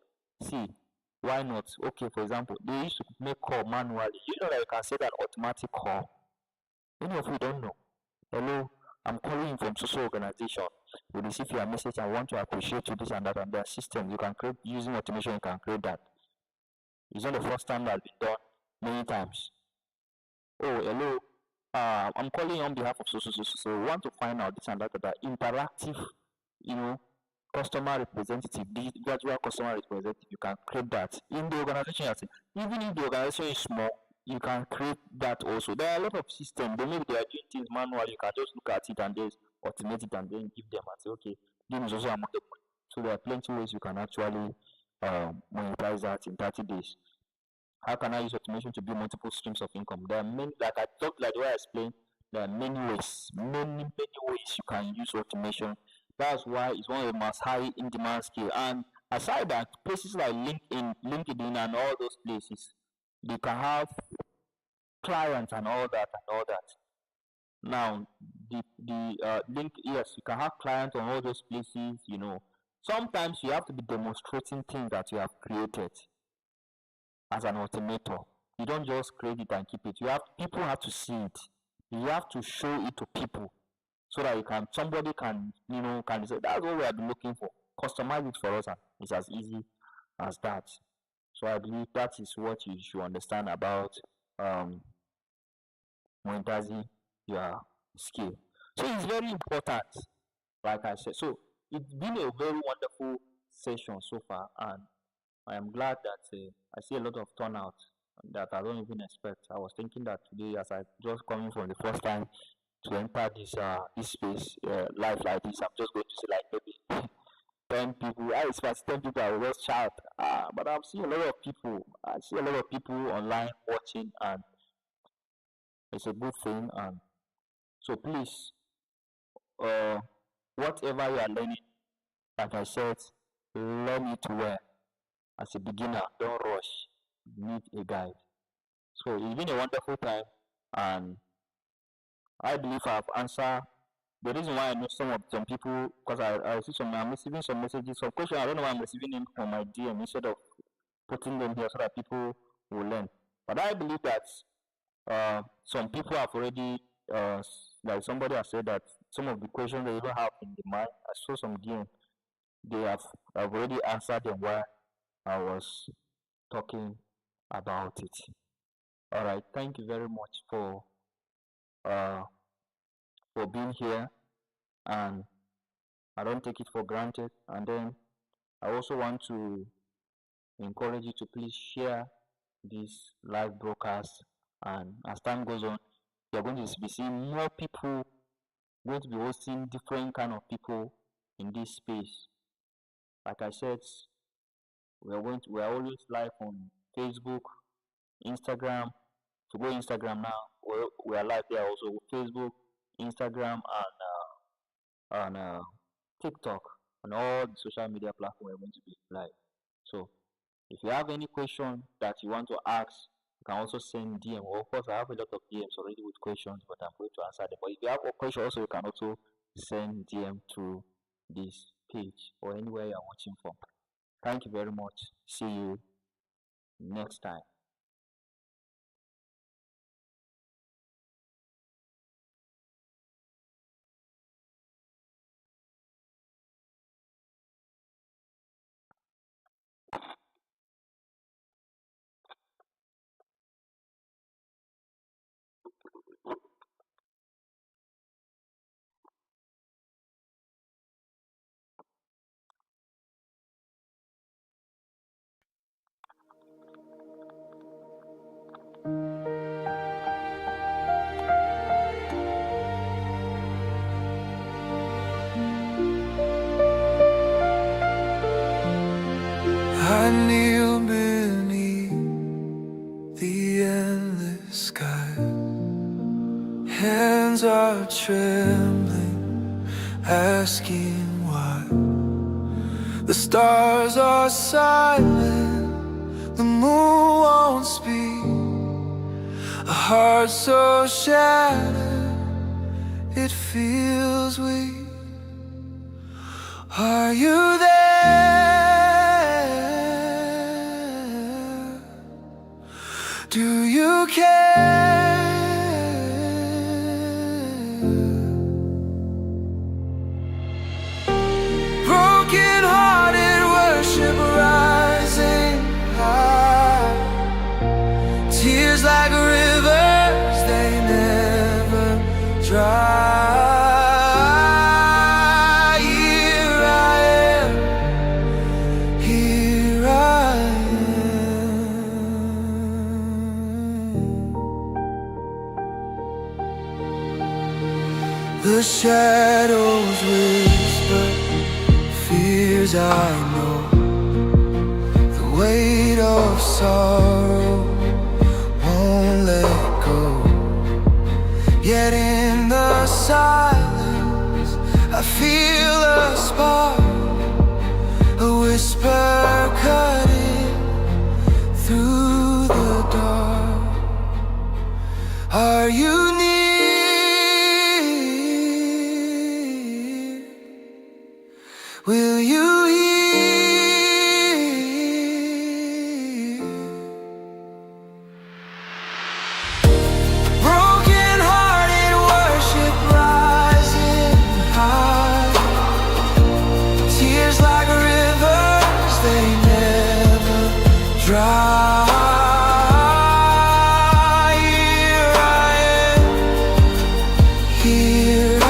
See, why not? Okay, for example, they used to make call manually. You know that you can set an automatic call. Many of you don't know. Hello, I'm calling you from social organization. We receive your message and want to appreciate you this and that, and their system. You can create using automation. You can create that. It's not the first time that's been done. Many times. Oh, hello. I'm calling on behalf of so we want to find out this and that interactive, you know, customer representative, the virtual customer representative. You can create that in the organization. Even if the organization is small, you can create that also. There are a lot of systems. Maybe they are doing things manually. You can just look at it and just automate it and then give them and say, okay, this is also amount of money. So there are plenty of ways you can actually monetize that in 30 days. How can I use automation to build multiple streams of income? There are many, like I talked, like the way I explained, there are many ways, many ways you can use automation. That's why it's one of the most high in demand skill. And aside that, places like LinkedIn and all those places, they can have clients and all that and all that. Now, the link, yes, you can have clients on all those places, you know. Sometimes you have to be demonstrating things that you have created as an automator. You don't just create it and keep it. People have to see it. You have to show it to people so that somebody can say that's what we have been looking for. Customize it for us, and it's as easy as that. So I believe that is what you should understand about monetizing your skill. So it's very important, like I said. So it's been a very wonderful session so far, and I am glad that I see a lot of turnout that I don't even expect. I was thinking that today, as I just coming from the first time to enter this space live like this, I'm just going to say like maybe 10 people. I expect 10 people. I will just shout. But I'm seeing a lot of people. I see a lot of people online watching, and it's a good thing. And so please, whatever you are learning, like I said, learn it well. As a beginner, don't rush. Need a guide. So it's been a wonderful time, and I believe I've answered the reason why I know some people, because I'm receiving some messages, some questions. I don't know why I'm receiving them from my DM instead of putting them here so that people will learn. But I believe that some people have already, like somebody has said that some of the questions they even have in the mind, I saw some DM, I've already answered them while I was talking about it. All right, thank you very much for being here, and I don't take it for granted. And then I also want to encourage you to please share this live broadcast, and as time goes on, you're going to be seeing more people, going to be hosting different kind of people in this space. Like I said, we are always live on Facebook, Instagram. So go Instagram now. We are live there also with Facebook, Instagram, and TikTok, and all the social media platforms we're going to be live. So if you have any question that you want to ask, you can also send DM. Well, of course, I have a lot of DMs already with questions, but I'm going to answer them. But if you have a question, also you can also send DM to this page or anywhere you're watching from. Thank you very much. See you next time. sky. Hands are trembling, asking why. The stars are silent, the moon won't speak. A heart so shattered, it feels weak. Are you there? Do you care? Broken hearted worship rising high. Tears like rivers, they never dry. Here I am, here I am. The shadows whisper fears I know. The weight of sorrow won't let go. Yet in the silence I feel a spark, a whisper cutting through the dark. Are you near? Will you hear? Broken hearted worship rising high. Tears like rivers, they never dry. Here I am, here I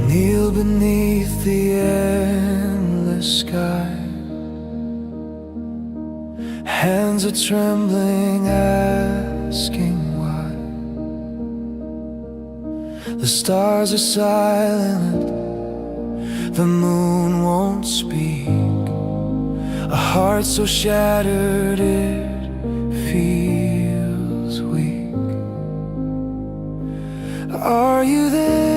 kneel beneath the endless sky. Hands are trembling, asking why. The stars are silent, the moon won't speak. A heart so shattered it feels weak. Are you there?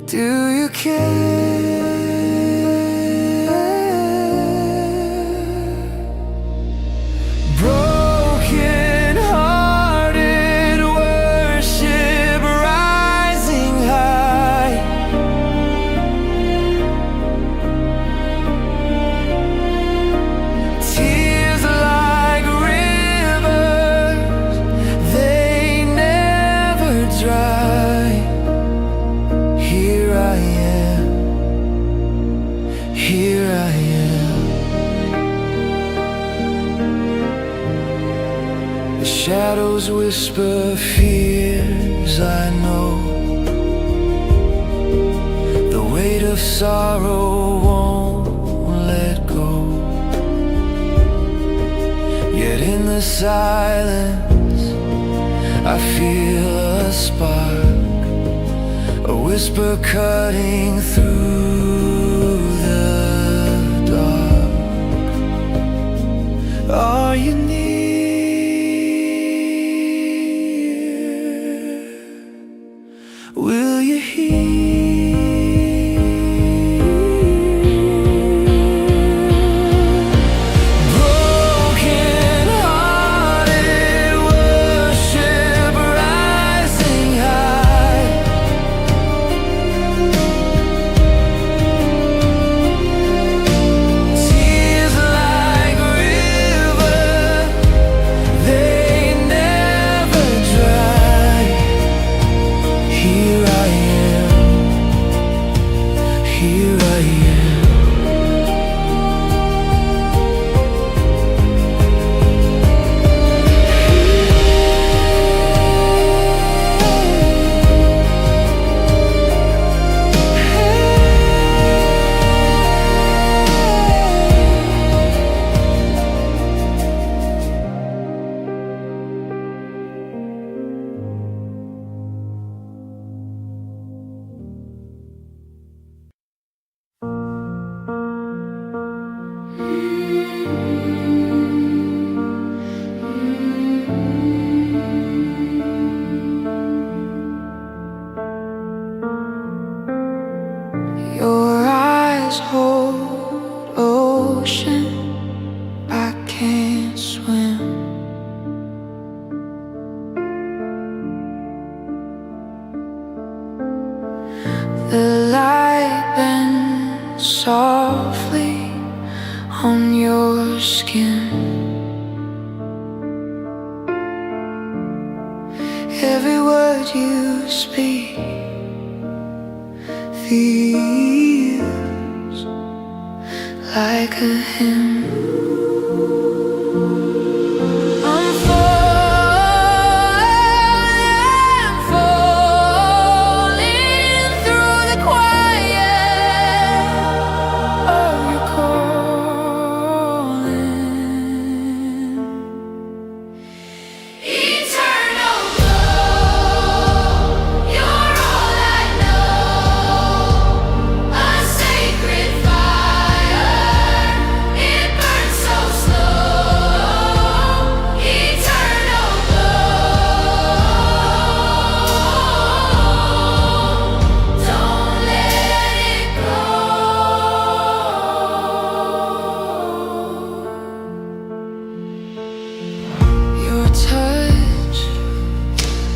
Do you care? Broken hearted worship rising high. Tears like rivers, they never dry. Here I am, here I am. The shadows whisper fears I know. The weight of sorrow won't let go. Yet in the silence I feel a spark, a whisper cutting through the dark. Are you near? Will you hear? Broken hearted worship rising high. ocean, I can't swim. The light bends softly on your skin. Every word you speak feels like a hymn. I'm falling through the quiet of your calling. Eternal glow, you're all I know. A sacred fire, it burns so slow. Eternal glow, don't let it go. Your touch,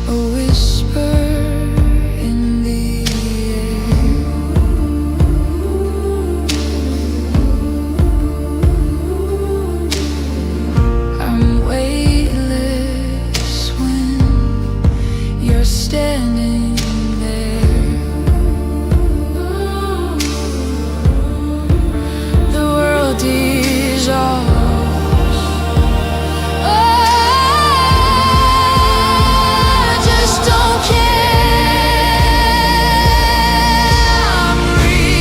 a whisper in the air. I'm weightless when you're standing there. The world dissolves. I just don't care. I'm reaching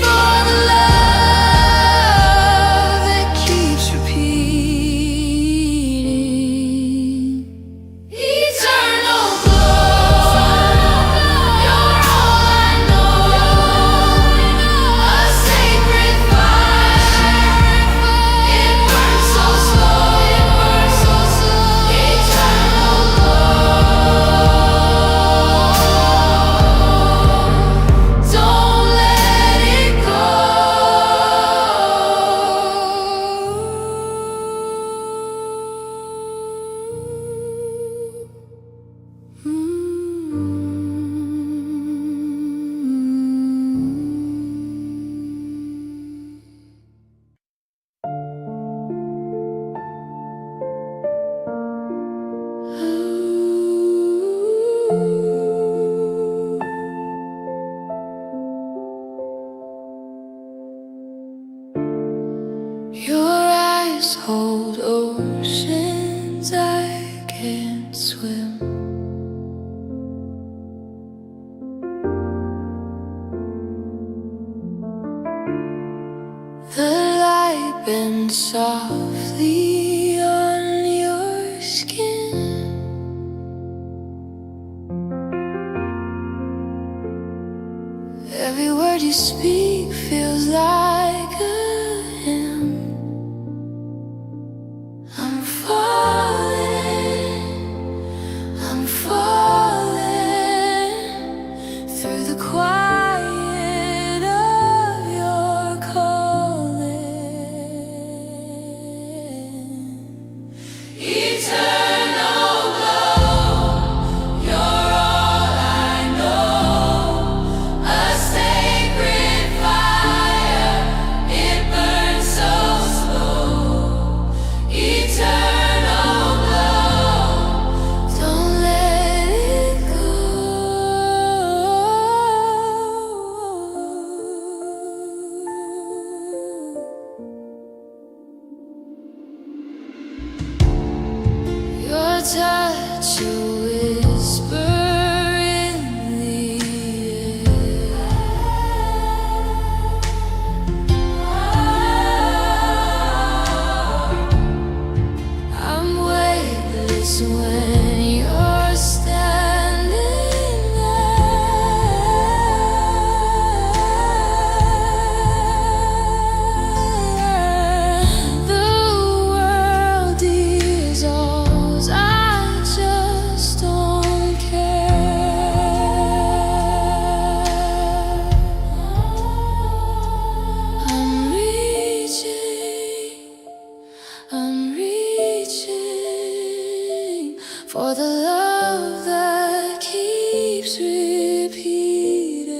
for the love that keeps repeating. Eternal glow, you're all I know. A sacred fire, it burns so slow. Eternal glow, don't let it go. Your eyes hold oceans I can't swim. The light bends softly on your skin. Every word you speak feels like a hymn. I'm falling through the quiet of your calling. Eternal glow, you're all I know. A sacred fire, repeated.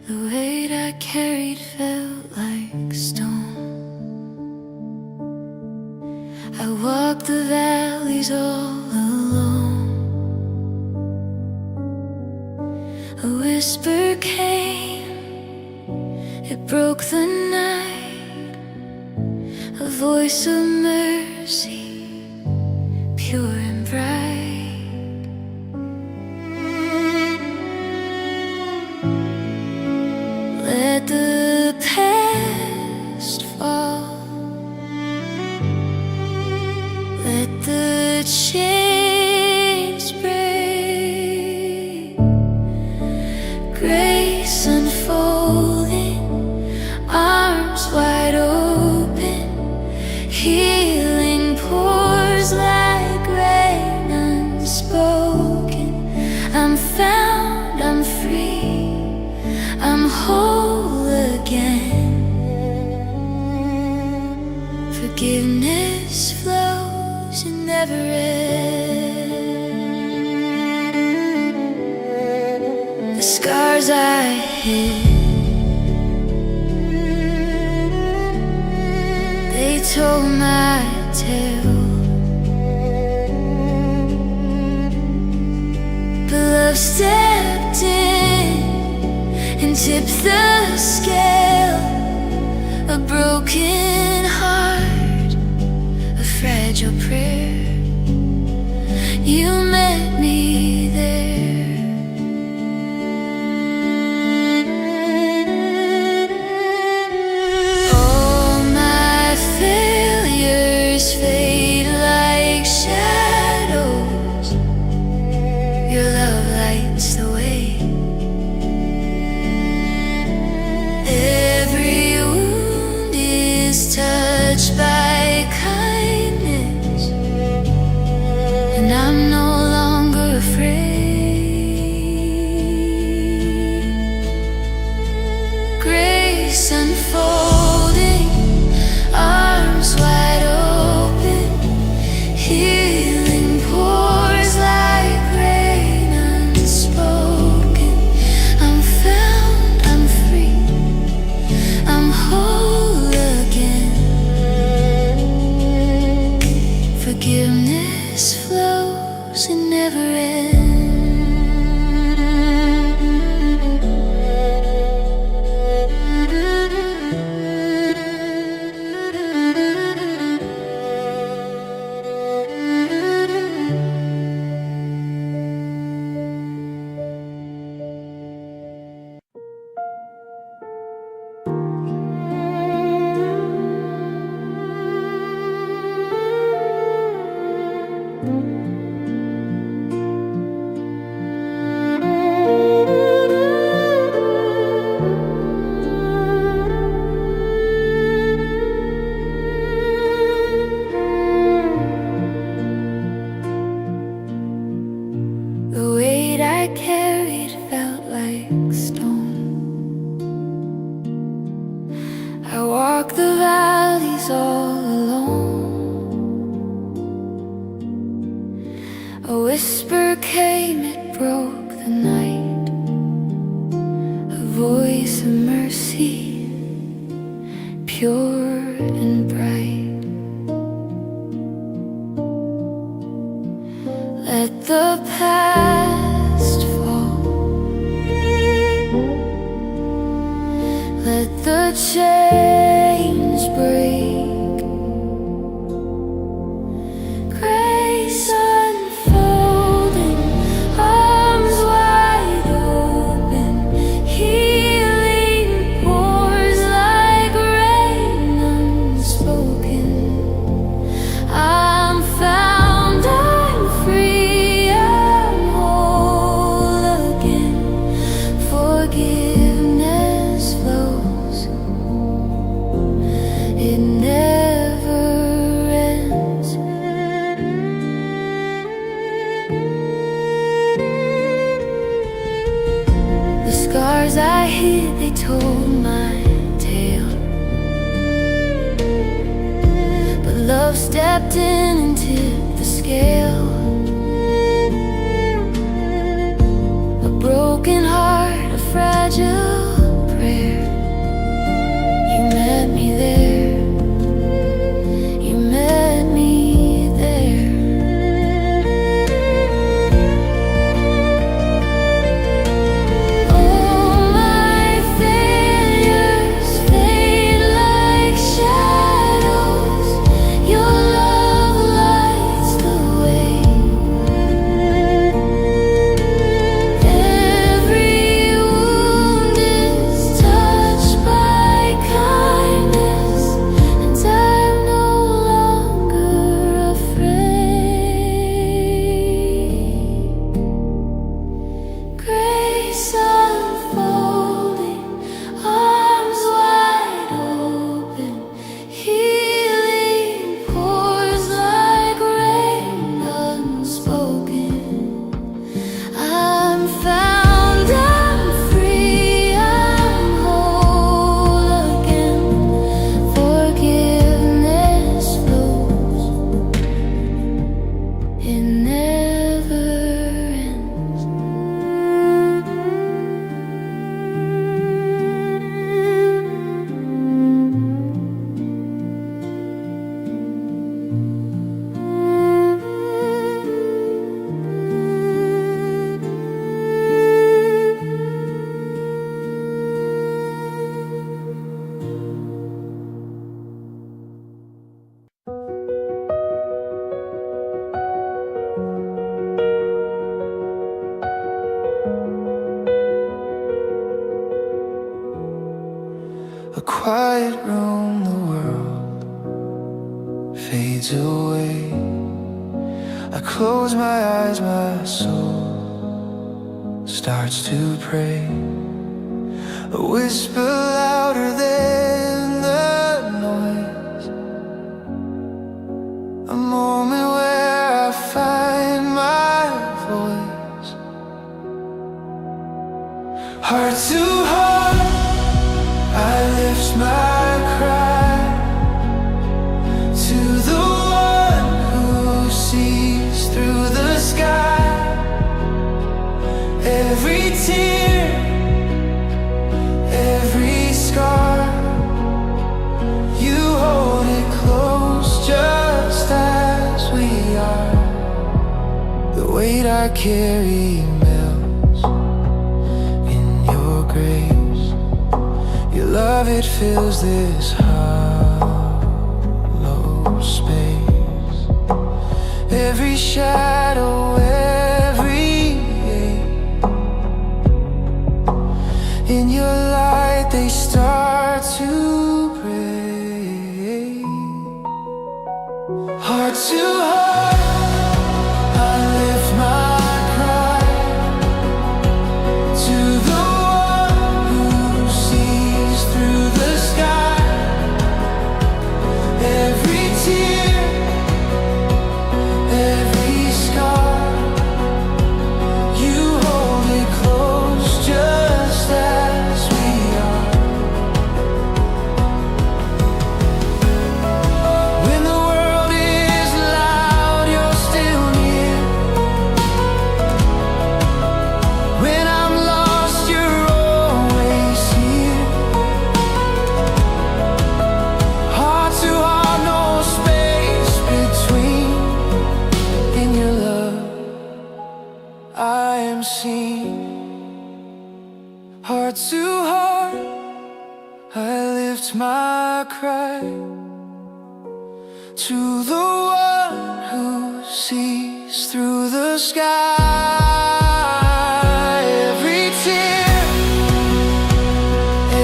The weight I carried felt like stone. I walked the valleys all alone. A whisper came, it broke the night. A voice of mercy, pure and bright. Let the past fall. Let the chains break. Grace unfolding, arms wide open. Healing pours like rain unspoken. I'm found, I'm free, I'm whole again. Forgiveness flows and never ends. The scars I hid, they told my tale. But love stepped in and tipped the scale. A broken heart, a fragile prayer. You met me there. All my failures fade like shadows. Your love lights the way. Every wound is touched by kindness, and I'm no longer afraid. Grace unfolding, arms wide open. Healing pours like rain unspoken. I'm found, I'm free, I'm whole again. Forgiveness flows and never The weight I carried felt like stone. I walked the valleys all alone. A whisper came, it broke the night. A voice of mercy, pure and bright. Let the past fall. chains break, grace unfolding, arms wide open, healing pours like rain unspoken. I'm found, I'm free, I'm whole again. Forgiveness flows, it never ends. The scars I hid, they told my tale, but love stepped in and tipped the scale. A broken heart, a fragile prayer. You met me there, you met me there. All my failures fade like shadows. Your love lights the way. Every wound is touched by kindness, and I'm no longer afraid. Grace unfolding, arms wide open, healing pours like rain unspoken. I'm found, I'm free, I'm whole again. Forgiveness flows, it never ends. A quiet room, the world fades away. I close my eyes, my soul starts to pray. A whisper louder than the noise, a moment where I find my voice. Heart to heart, I lift my cry to the one who sees through the sky. Every tear, every scar, you hold it close just as we are. The weight I carry melts in your grace. Your love, it fills this hollow space. Every shadow, every ache, in your light they start to break. Heart to heart, I lift my cry to the one who sees through the sky. Every tear, every scar, you hold it close just as we are. When the world is loud, you're still near. When I'm lost, you're always here. Heart to heart, no space between. In your love, I am seen. Heart to heart, I live lift my cry to the one who sees through the sky. Every tear,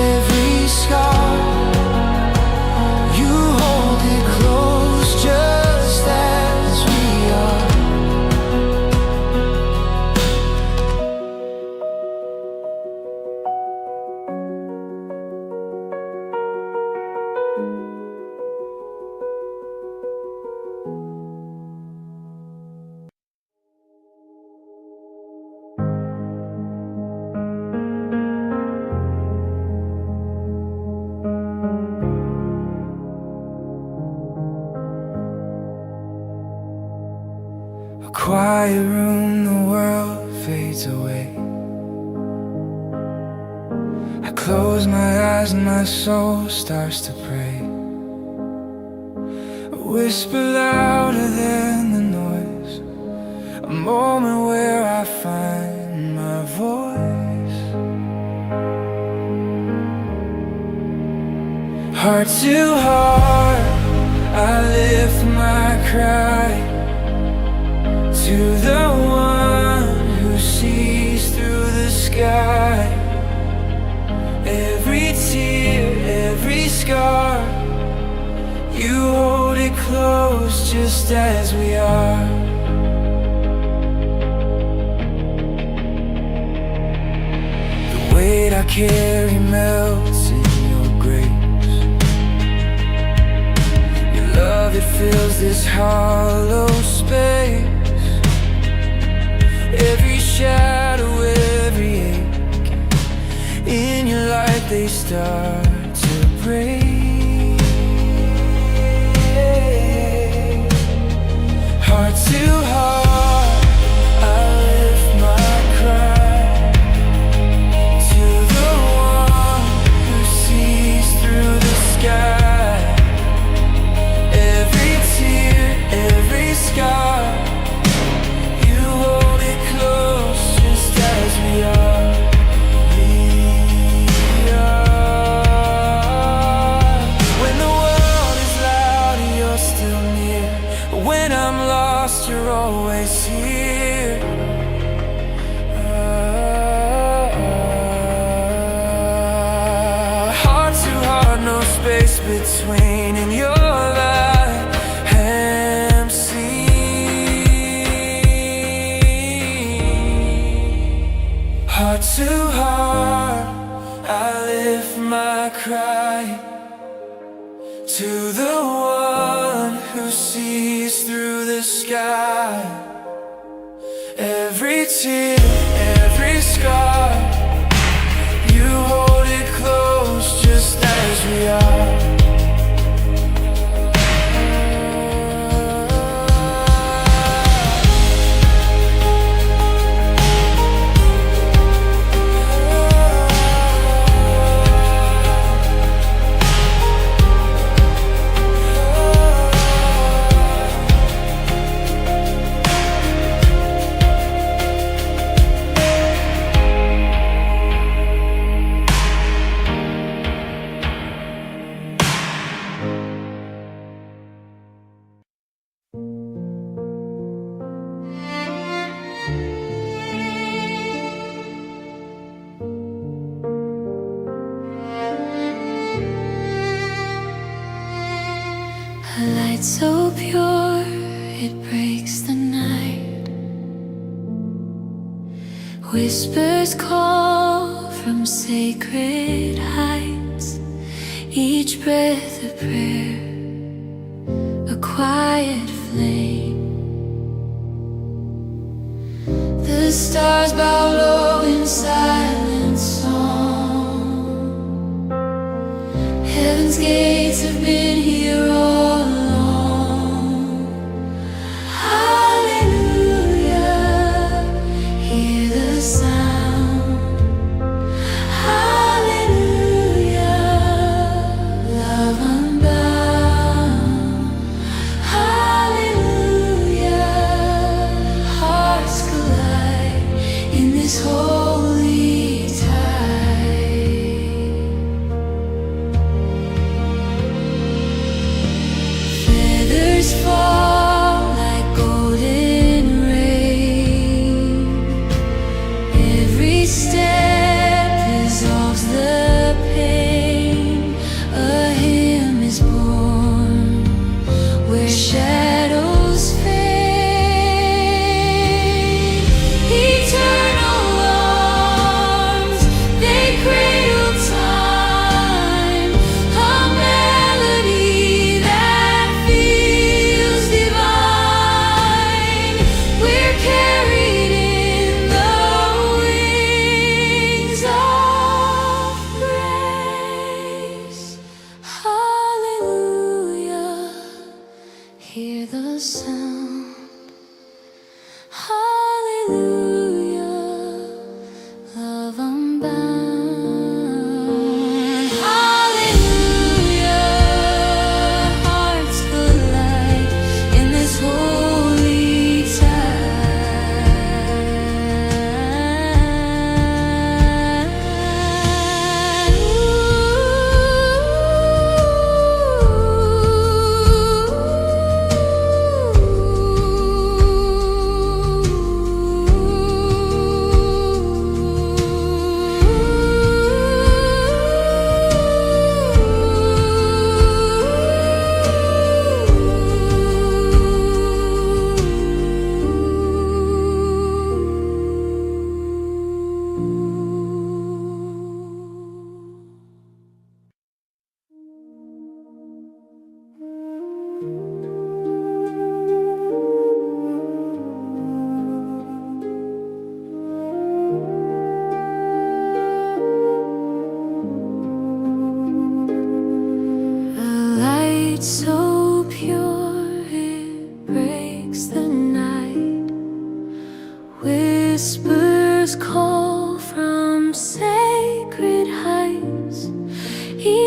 every scar, you hold it close just as we are. A quiet room, the world fades away. I close my eyes and my soul starts to pray. A whisper louder than the noise, a moment where I find my voice. Heart to heart, I lift my cry to the one who sees through the sky. Every tear, every scar, you hold it close just as we are. The weight I carry melts in your grace. Your love, it fills this hollow space. Every shadow, every ache, in your light they start to break. Heart to heart, I lift my cry to the one who sees through the sky. Every tear, every scar, we are. When the world is loud and you're still near, when I'm lost you're always here. Heart to heart, no space between, and your light am seen. Heart to heart, I lift my cry to the one who sees through the sky. Every tear, every scar, you hold it close just as we are. A light so pure, it breaks the night. Whispers call from sacred heights. Each breath a prayer, a quiet flame. The stars bow low in silent song. Heaven's gates have been here all along. Hallelujah, hear the sound. Hallelujah, love unbound. Hallelujah, hearts collide in this holy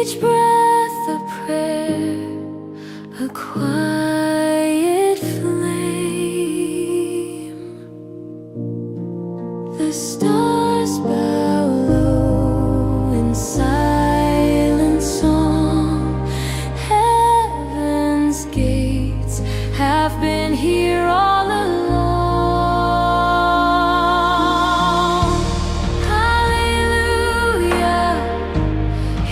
each breath a prayer, a quiet flame. The stars bow low in silent song. Heaven's gates have been here all along. Hallelujah,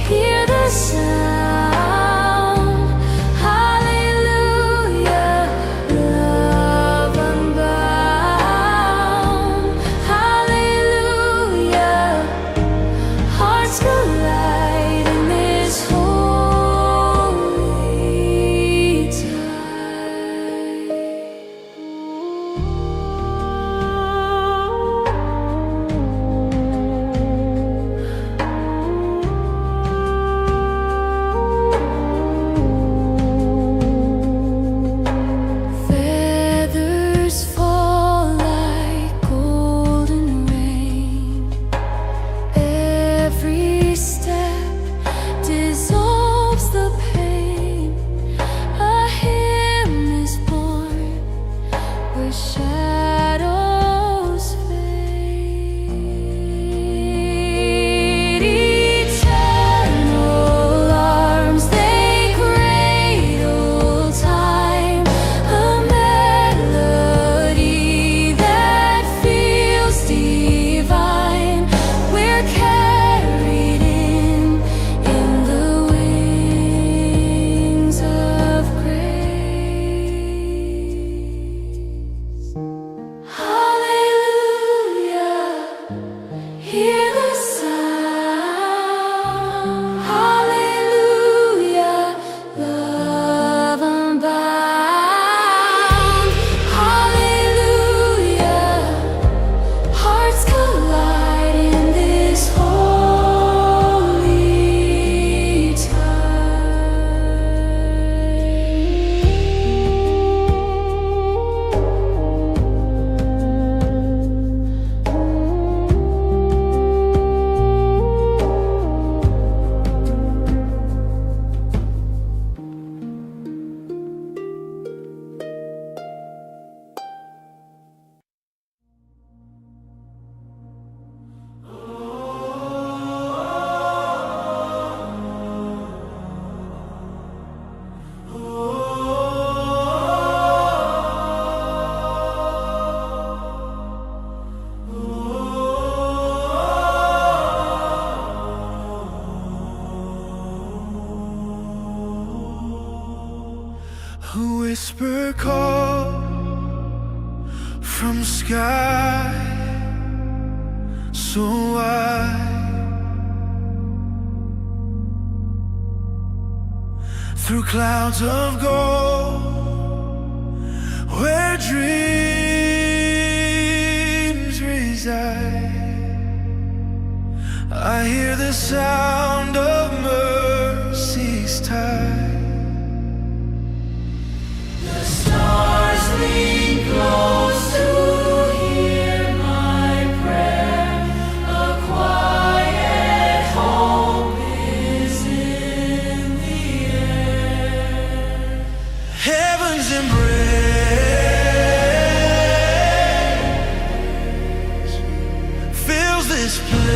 hear the sound. Hallelujah, love unbound. Hallelujah, hearts collide in this holy feathers fall like golden rain. Every step dissolves the pain. A hymn is born where shadows fade. Eternal arms, they cradle time, a melody that feels divine. We're carried in the wings of grace. Hallelujah, hear the sound. Hallelujah, love unbound. Hallelujah, hearts collide in this holy A whisper call from sky so wide, through clouds of gold, where dreams reside. I hear the sound of mercy's tide. The stars lean close to hear my prayer. A quiet hope is in the air. Heaven's embrace fills this place.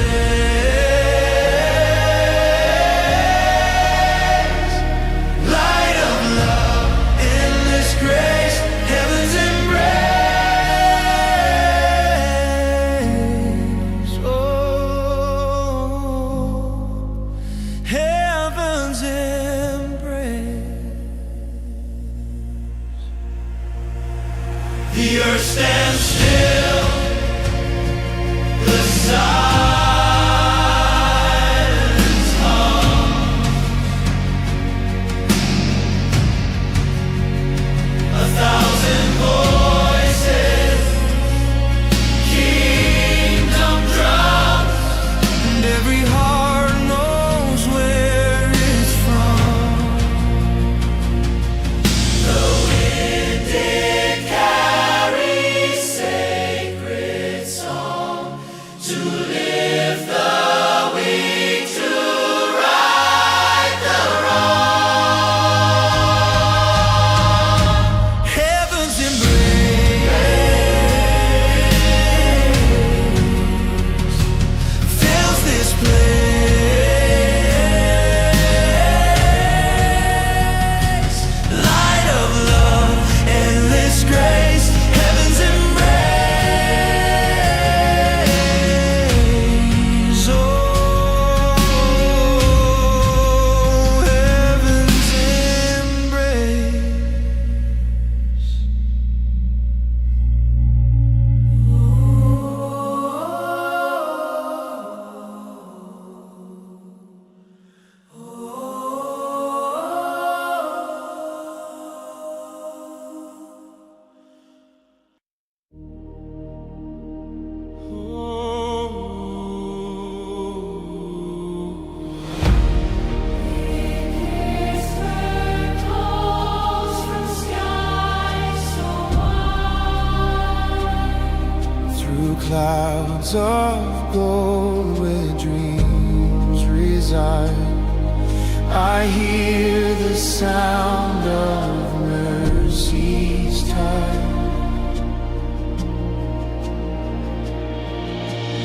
I hear the sound of mercy's touch.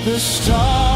The stars